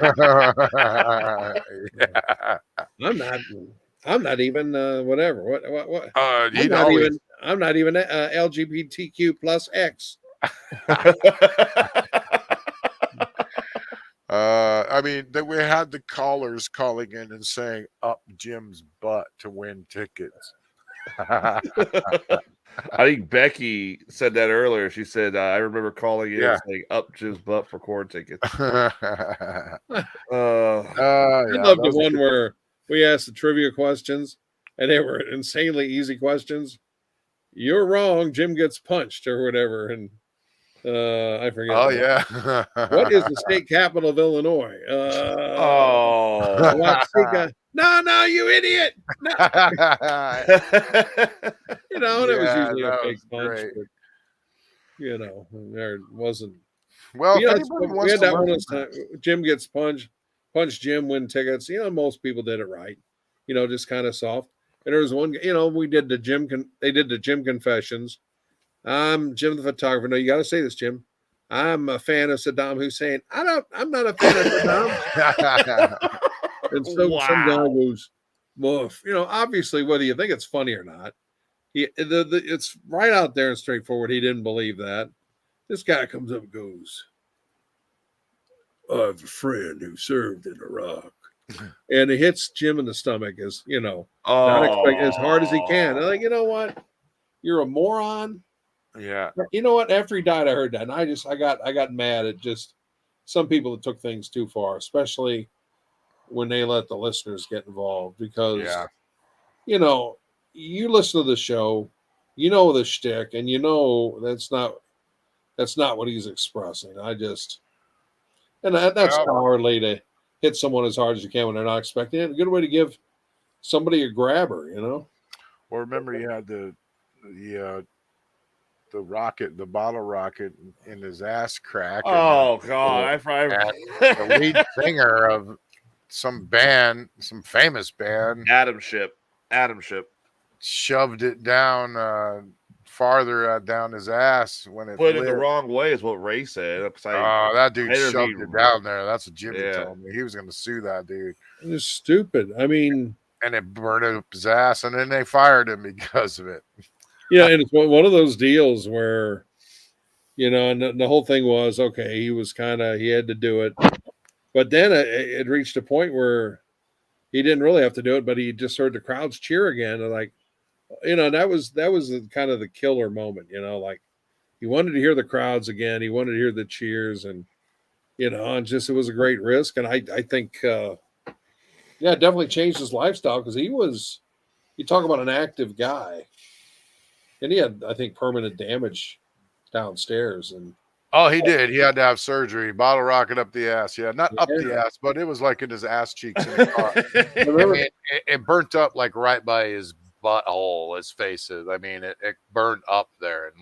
it. I'm not even whatever. What? I'm not even LGBTQ plus X. I mean, that we had the callers calling in and saying "up Jim's butt" to win tickets. I think Becky said that earlier. She said, "I remember calling in and saying up Jim's butt for corn tickets." I love the one where we asked the trivia questions, and they were insanely easy questions. You're wrong. Jim gets punched or whatever, and I forget. Oh yeah. What is the state capital of Illinois? No, you idiot! No. And it was usually a fake punch, but there wasn't. Well, we had that one time. Jim gets punched. Punch Jim, win tickets. Most people did it right. Just kind of soft. And there was one. We did the Jim. They did the Jim confessions. I'm Jim the photographer. No, you got to say this, Jim. I'm a fan of Saddam Hussein. I'm not a fan of Saddam. And so some guy goes, well, obviously, whether you think it's funny or not, it's right out there and straightforward. He didn't believe that. This guy comes up and goes, I have a friend who served in Iraq. And it hits Jim in the stomach as, not expecting as hard as he can. And you know what? You're a moron. Yeah. You know what? After he died, I heard that, and I got mad at just some people that took things too far, especially when they let the listeners get involved. Because, you listen to the show, the shtick, and that's not what he's expressing. That's cowardly to hit someone as hard as you can when they're not expecting it. A good way to give somebody a grabber, Well, remember, you had the rocket, the bottle rocket in his ass crack. Oh God! The lead singer of some band, some famous band, Adam Ship, shoved it down farther down his ass when it put it lit. the wrong way is what Ray said. That dude I shoved interviewed- it down there. That's what Jimmy Yeah. told me. He was going to sue that dude. It was stupid. I mean, And it burned up his ass, and then they fired him because of it. and it's one of those deals where, and the whole thing was, okay, he had to do it. But then it reached a point where he didn't really have to do it, but he just heard the crowds cheer again. And like, that was kind of the killer moment, like he wanted to hear the crowds again. He wanted to hear the cheers, and, and just, it was a great risk. And I think, it definitely changed his lifestyle, because you talk about an active guy, and he had, I think, permanent damage downstairs. And Oh, he did. He had to have surgery. Bottle rocket up the ass. Yeah, not up the ass, but it was like in his ass cheeks. In the car. I mean, it burnt up like right by his butthole, his faces. I mean, it burned up there,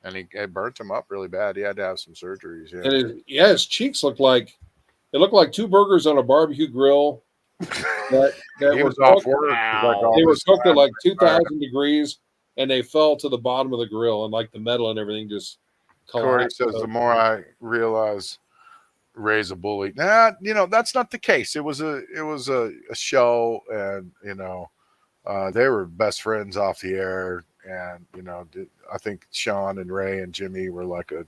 and it burnt him up really bad. He had to have some surgeries. Yeah, and his cheeks looked like two burgers on a barbecue grill. That he was off work. They were cooked at like 2,000 degrees, and they fell to the bottom of the grill, and like the metal and everything just. Corey says, the more I realize Ray's a bully. Nah, that's not the case. It was a show, and they were best friends off the air, and I think Shawn and Ray and Jimmy were like a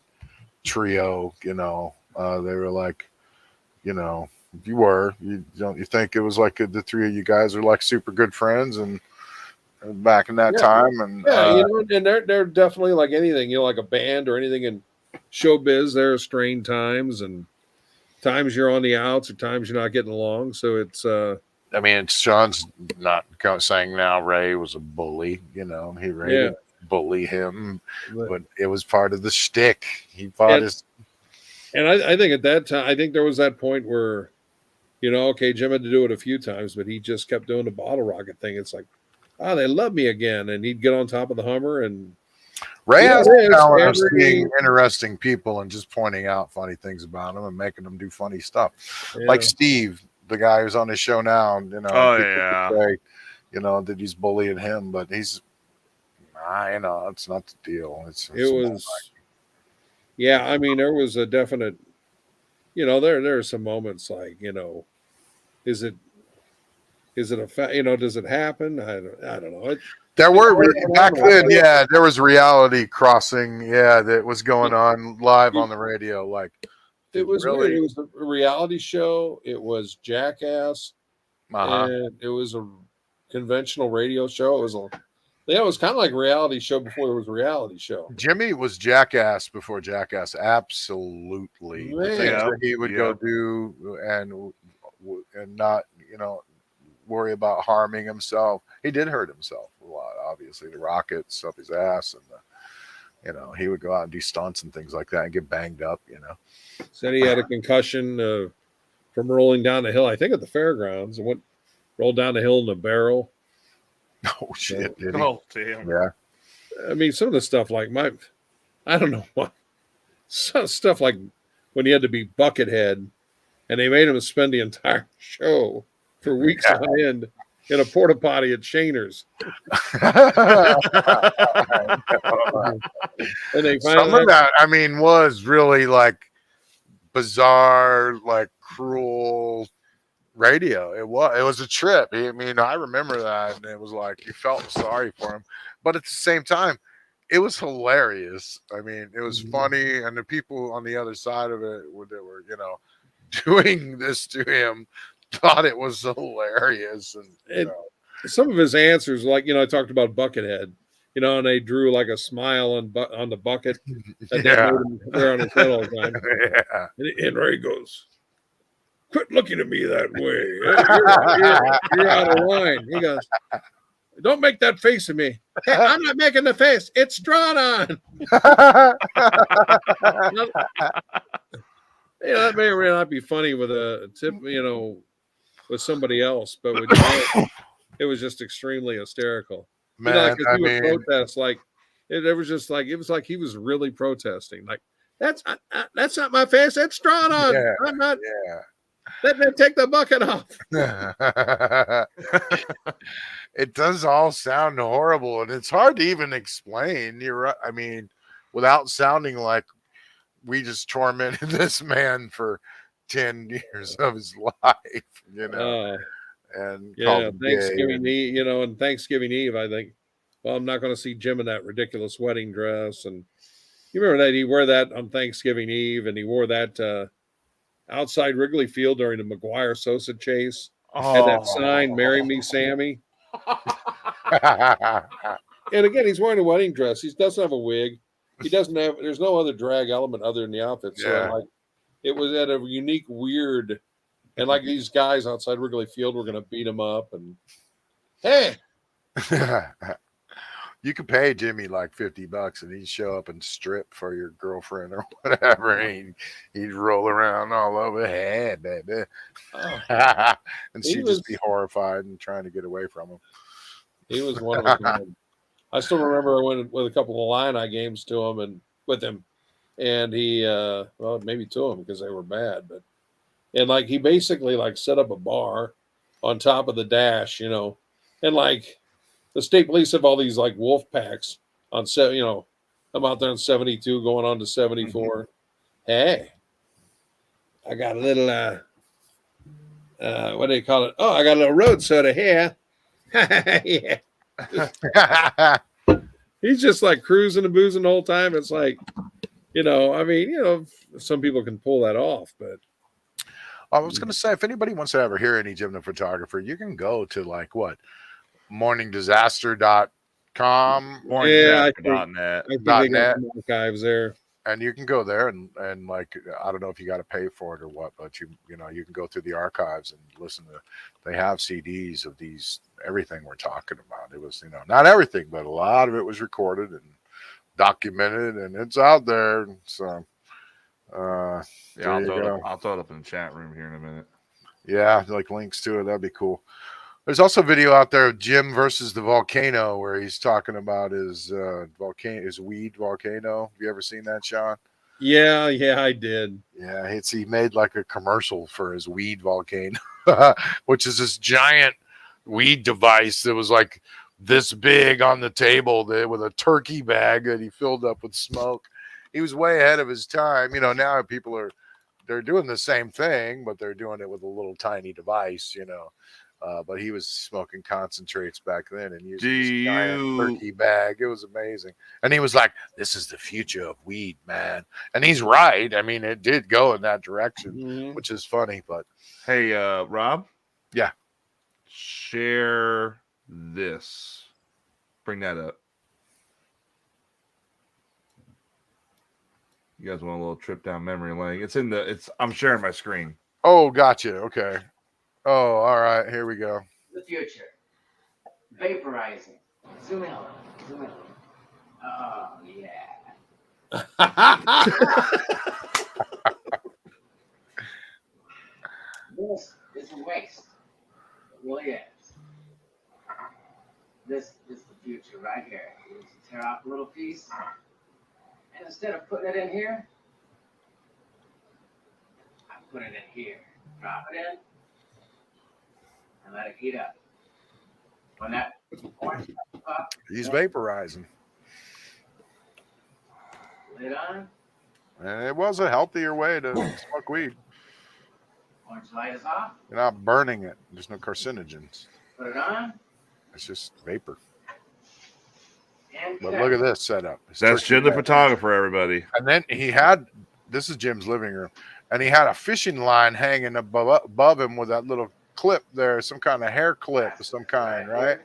trio. They were like, you don't you think it was like the three of you guys are like super good friends and back in that time, and and they're definitely like anything, like a band or anything in showbiz. There are strained times, and times you're on the outs, or times you're not getting along. So it's I mean, Shawn's not saying now Ray was a bully. He didn't bully him, but it was part of the shtick. He fought and I think at that time, I think there was that point where, okay, Jim had to do it a few times, but he just kept doing the bottle rocket thing. It's like, they love me again. And he'd get on top of the Hummer, and Ray has the talent of seeing interesting people and just pointing out funny things about them and making them do funny stuff. Yeah. Like Steve, the guy who's on his show now, say, that he's bullying him, but he's, it's not the deal. I mean, there was a definite, there are some moments like, is it a fact? Does it happen? I don't know. There were back then, there was reality crossing, that was going on live on the radio. Like it was weird. It was a reality show. It was Jackass, and it was a conventional radio show. It was kind of like a reality show before there was a reality show. Jimmy was Jackass before Jackass, absolutely. The things that he would go do and not, worry about harming himself. He did hurt himself a lot, obviously. The rockets up his ass, and he would go out and do stunts and things like that and get banged up. Said he had a concussion from rolling down the hill. I think at the fairgrounds, and rolled down the hill in a barrel. Oh shit! Did he? Oh damn! Yeah. I mean, some of the stuff like I don't know what. Some stuff like when he had to be Buckethead, and they made him spend the entire show for weeks on end in a porta potty at Shainer's. And they some of that, I mean, was really like bizarre, like cruel radio. It was a trip. I mean, I remember that, and it was like you felt sorry for him, but at the same time, it was hilarious. I mean, it was funny, and the people on the other side of it that were, doing this to him thought it was hilarious. And some of his answers, like, I talked about Buckethead, and they drew like a smile on the bucket that they made him wear on his head all the time. And Ray goes, "Quit looking at me that way. You're out of line." He goes, "Don't make that face at me." "Hey, I'm not making the face. It's drawn on." That may or may not be funny with a tip, with somebody else, but with it was just extremely hysterical. Man, he would protest like it was like he was really protesting. Like that's not my face. That's drawn on. Yeah, I'm not. Yeah. Let me take the bucket off. It does all sound horrible, and it's hard to even explain. You're right. I mean, without sounding like we just tormented this man for 10 years of his life, and called him Thanksgiving gay. Eve, and Thanksgiving Eve, I think, well, I'm not going to see Jim in that ridiculous wedding dress. And you remember that he wore that on Thanksgiving Eve, and he wore that outside Wrigley Field during the McGuire Sosa chase. Had that sign, "Marry Me, Sammy." And again, he's wearing a wedding dress. He doesn't have a wig. He doesn't have. There's no other drag element other than the outfit. So it was at a unique, weird, and like these guys outside Wrigley Field were going to beat him up. And hey, you could pay Jimmy like $50 and he'd show up and strip for your girlfriend or whatever. And he'd roll around all over, hey, baby. And she'd just be horrified and trying to get away from him. He was one of them. I still remember I went with a couple of Illini games to him and with him. And he, well, maybe to him because they were bad. And like he basically like set up a bar on top of the dash, and like the state police have all these like wolf packs on I'm out there in 72 going on to 74. Mm-hmm. Hey, I got a little what do they call it? Oh, I got a little road soda here. Yeah. He's just like cruising and boozing the whole time. It's like, some people can pull that off, but I was going to say, if anybody wants to ever hear any Jim the Photographer, you can go to like what? morningdisaster.com. morningdisaster.net. .net. Archives there. And you can go there and like, I don't know if you got to pay for it or what, but you can go through the archives and listen to, they have CDs of everything we're talking about. It was, not everything, but a lot of it was recorded and documented and it's out there. So, I'll throw it up in the chat room here in a minute. Yeah. Like links to it. That'd be cool. There's also a video out there of Jim versus the volcano where he's talking about his weed volcano. Have you ever seen that, Shawn? Yeah, I did. Yeah, he made like a commercial for his weed volcano, which is this giant weed device that was like this big on the table with a turkey bag that he filled up with smoke. He was way ahead of his time. Now people they're doing the same thing, but they're doing it with a little tiny device, but he was smoking concentrates back then and using this giant turkey bag. It was amazing. And he was like, this is the future of weed, man. And he's right. I mean, it did go in that direction, which is funny. But hey, Rob? Yeah. Share this. Bring that up. You guys want a little trip down memory lane? I'm sharing my screen. Oh, gotcha. Okay. Oh, all right. Here we go. The future. Vaporizing. Zoom in. Oh, yeah. This is a waste. It really is. This is the future right here. You just tear off a little piece, and instead of putting it in here, I put it in here. Drop it in. And let it heat up. When that orange comes up, he's vaporizing. Lid on. And it was a healthier way to smoke weed. Orange light is off. You're not burning it. There's no carcinogens. Put it on. It's just vapor. And but look at this setup. That's Jim the Photographer, everybody. And then this is Jim's living room, and he had a fishing line hanging above him with that little clip there, some kind of hair clip of some kind, right?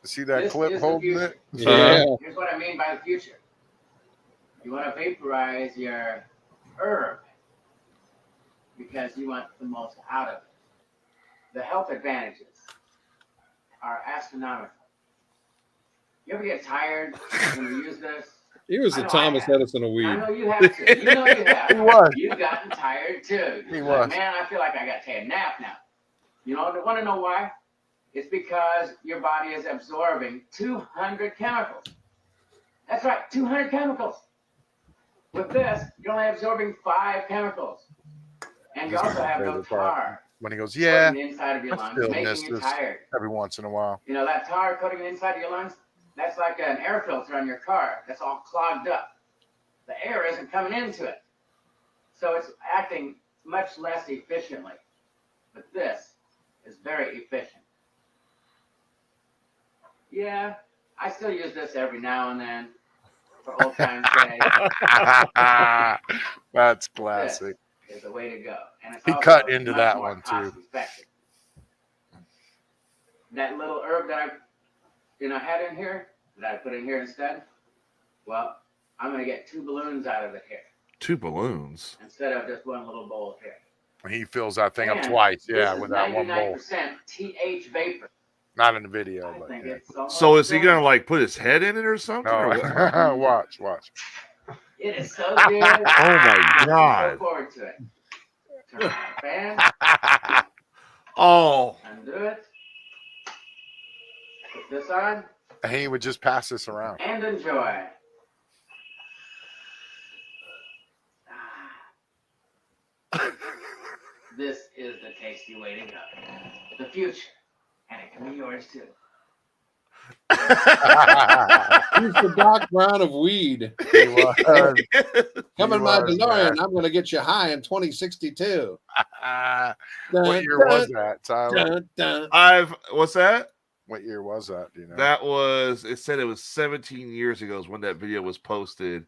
See that clip holding it? Yeah. Here's what I mean by the future. You want to vaporize your herb because you want the most out of it. The health advantages are astronomical. You ever get tired when you use this? He was the Thomas Edison of weed. I know you have to. You know you have. He was. You've gotten tired too. He was. Man, I feel like I got to take a nap now. You know, want to know why? It's because your body is absorbing 200 chemicals. That's right, 200 chemicals. With this, you're only absorbing 5 chemicals. And you This is also my have no favorite part. tar When he goes, yeah, coating the inside of your I lungs, still miss making you this tired. every once in a while. You know, that tar coating the inside of your lungs, that's like an air filter on your car that's all clogged up. The air isn't coming into it. So it's acting much less efficiently. But this is very efficient. Yeah, I still use this every now and then for old time's sake. That's classic. This is the way to go. And it's He also cut into much that more one, too. cost-effective. That little herb that I had in here, that I put in here instead, well, I'm going to get 2 balloons out of it here. 2 balloons? Instead of just one little bowl here. He fills that thing up And twice, this yeah, is with that one bowl. 99% TH vapor. Not in the video, I but think yeah. it's So is he better. gonna like put his head in it or something? No. Or what? watch. It is so good. Oh my I'm God. looking forward to it. Turn on the fan. Oh, Undo it. Put this on. He would just pass this around. And enjoy. This is the tasty way to go. The future. And it can be yours too. He's the Doc Brown of weed. He was. Come in He my was, DeLorean. man. I'm going to get you high in 2062. What year was that, Tyler? what's that? What year was that? Do you know? That was, it said it was 17 years ago is when that video was posted.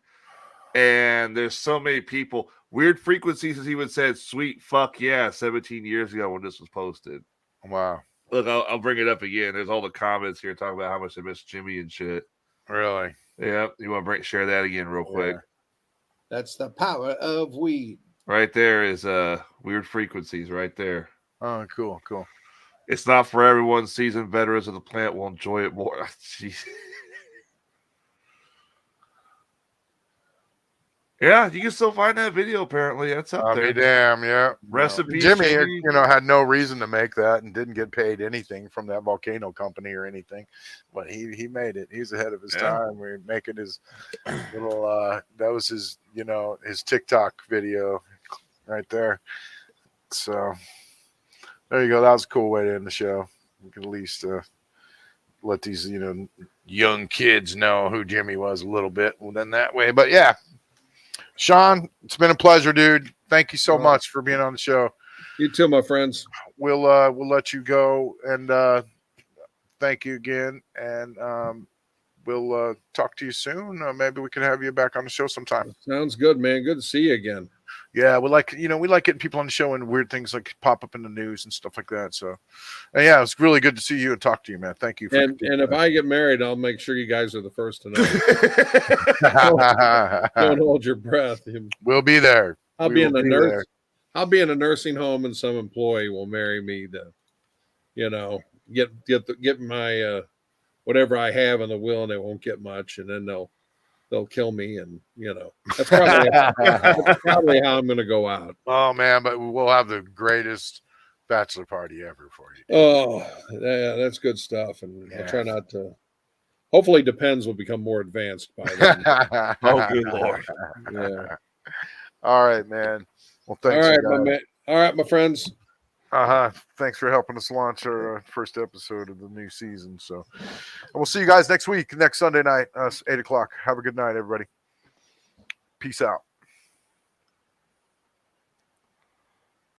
And there's so many people, weird frequencies, as he would say, sweet fuck yeah, 17 years ago when this was posted. Wow. Look, I'll bring it up again. There's all the comments here talking about how much they miss Jimmy and shit. Really? Yeah, you want to share that again real quick? That's the power of weed. Right there is weird frequencies right there. Oh, cool. It's not for everyone. Seasoned veterans of the plant will enjoy it more. Jeez. Yeah, you can still find that video. Apparently, that's up I'll there. be damn, yeah. Recipe Jimmy, had no reason to make that and didn't get paid anything from that volcano company or anything, but he made it. He's ahead of his time. We're making his little that was his his TikTok video right there. So there you go. That was a cool way to end the show. We can at least let these young kids know who Jimmy was a little bit then that way. But yeah. Shawn, it's been a pleasure, dude. Thank you so much for being on the show. You too, my friends. We'll let you go, and thank you again. And we'll talk to you soon. Maybe we can have you back on the show sometime. Sounds good, man. Good to see you again. Yeah, we like getting people on the show and weird things like pop up in the news and stuff like that. So, yeah, it's really good to see you and talk to you, man. Thank you. And if I get married, I'll make sure you guys are the first to know. Don't hold your breath. We'll be there. I'll be in a nursing home, and some employee will marry me to, get my whatever I have in the will, and they won't get much, and then they'll kill me, and that's probably how I'm going to go out. Oh man, but we'll have the greatest bachelor party ever for you. Oh, yeah, that's good stuff, and I'll try not to. Hopefully, Depends will become more advanced by then. Oh, good Lord! Yeah. All right, man. Well, thanks. All right, my friends. Thanks for helping us launch our first episode of the new season. So, and we'll see you guys next week, next Sunday night, 8:00. Have a good night, everybody. Peace out.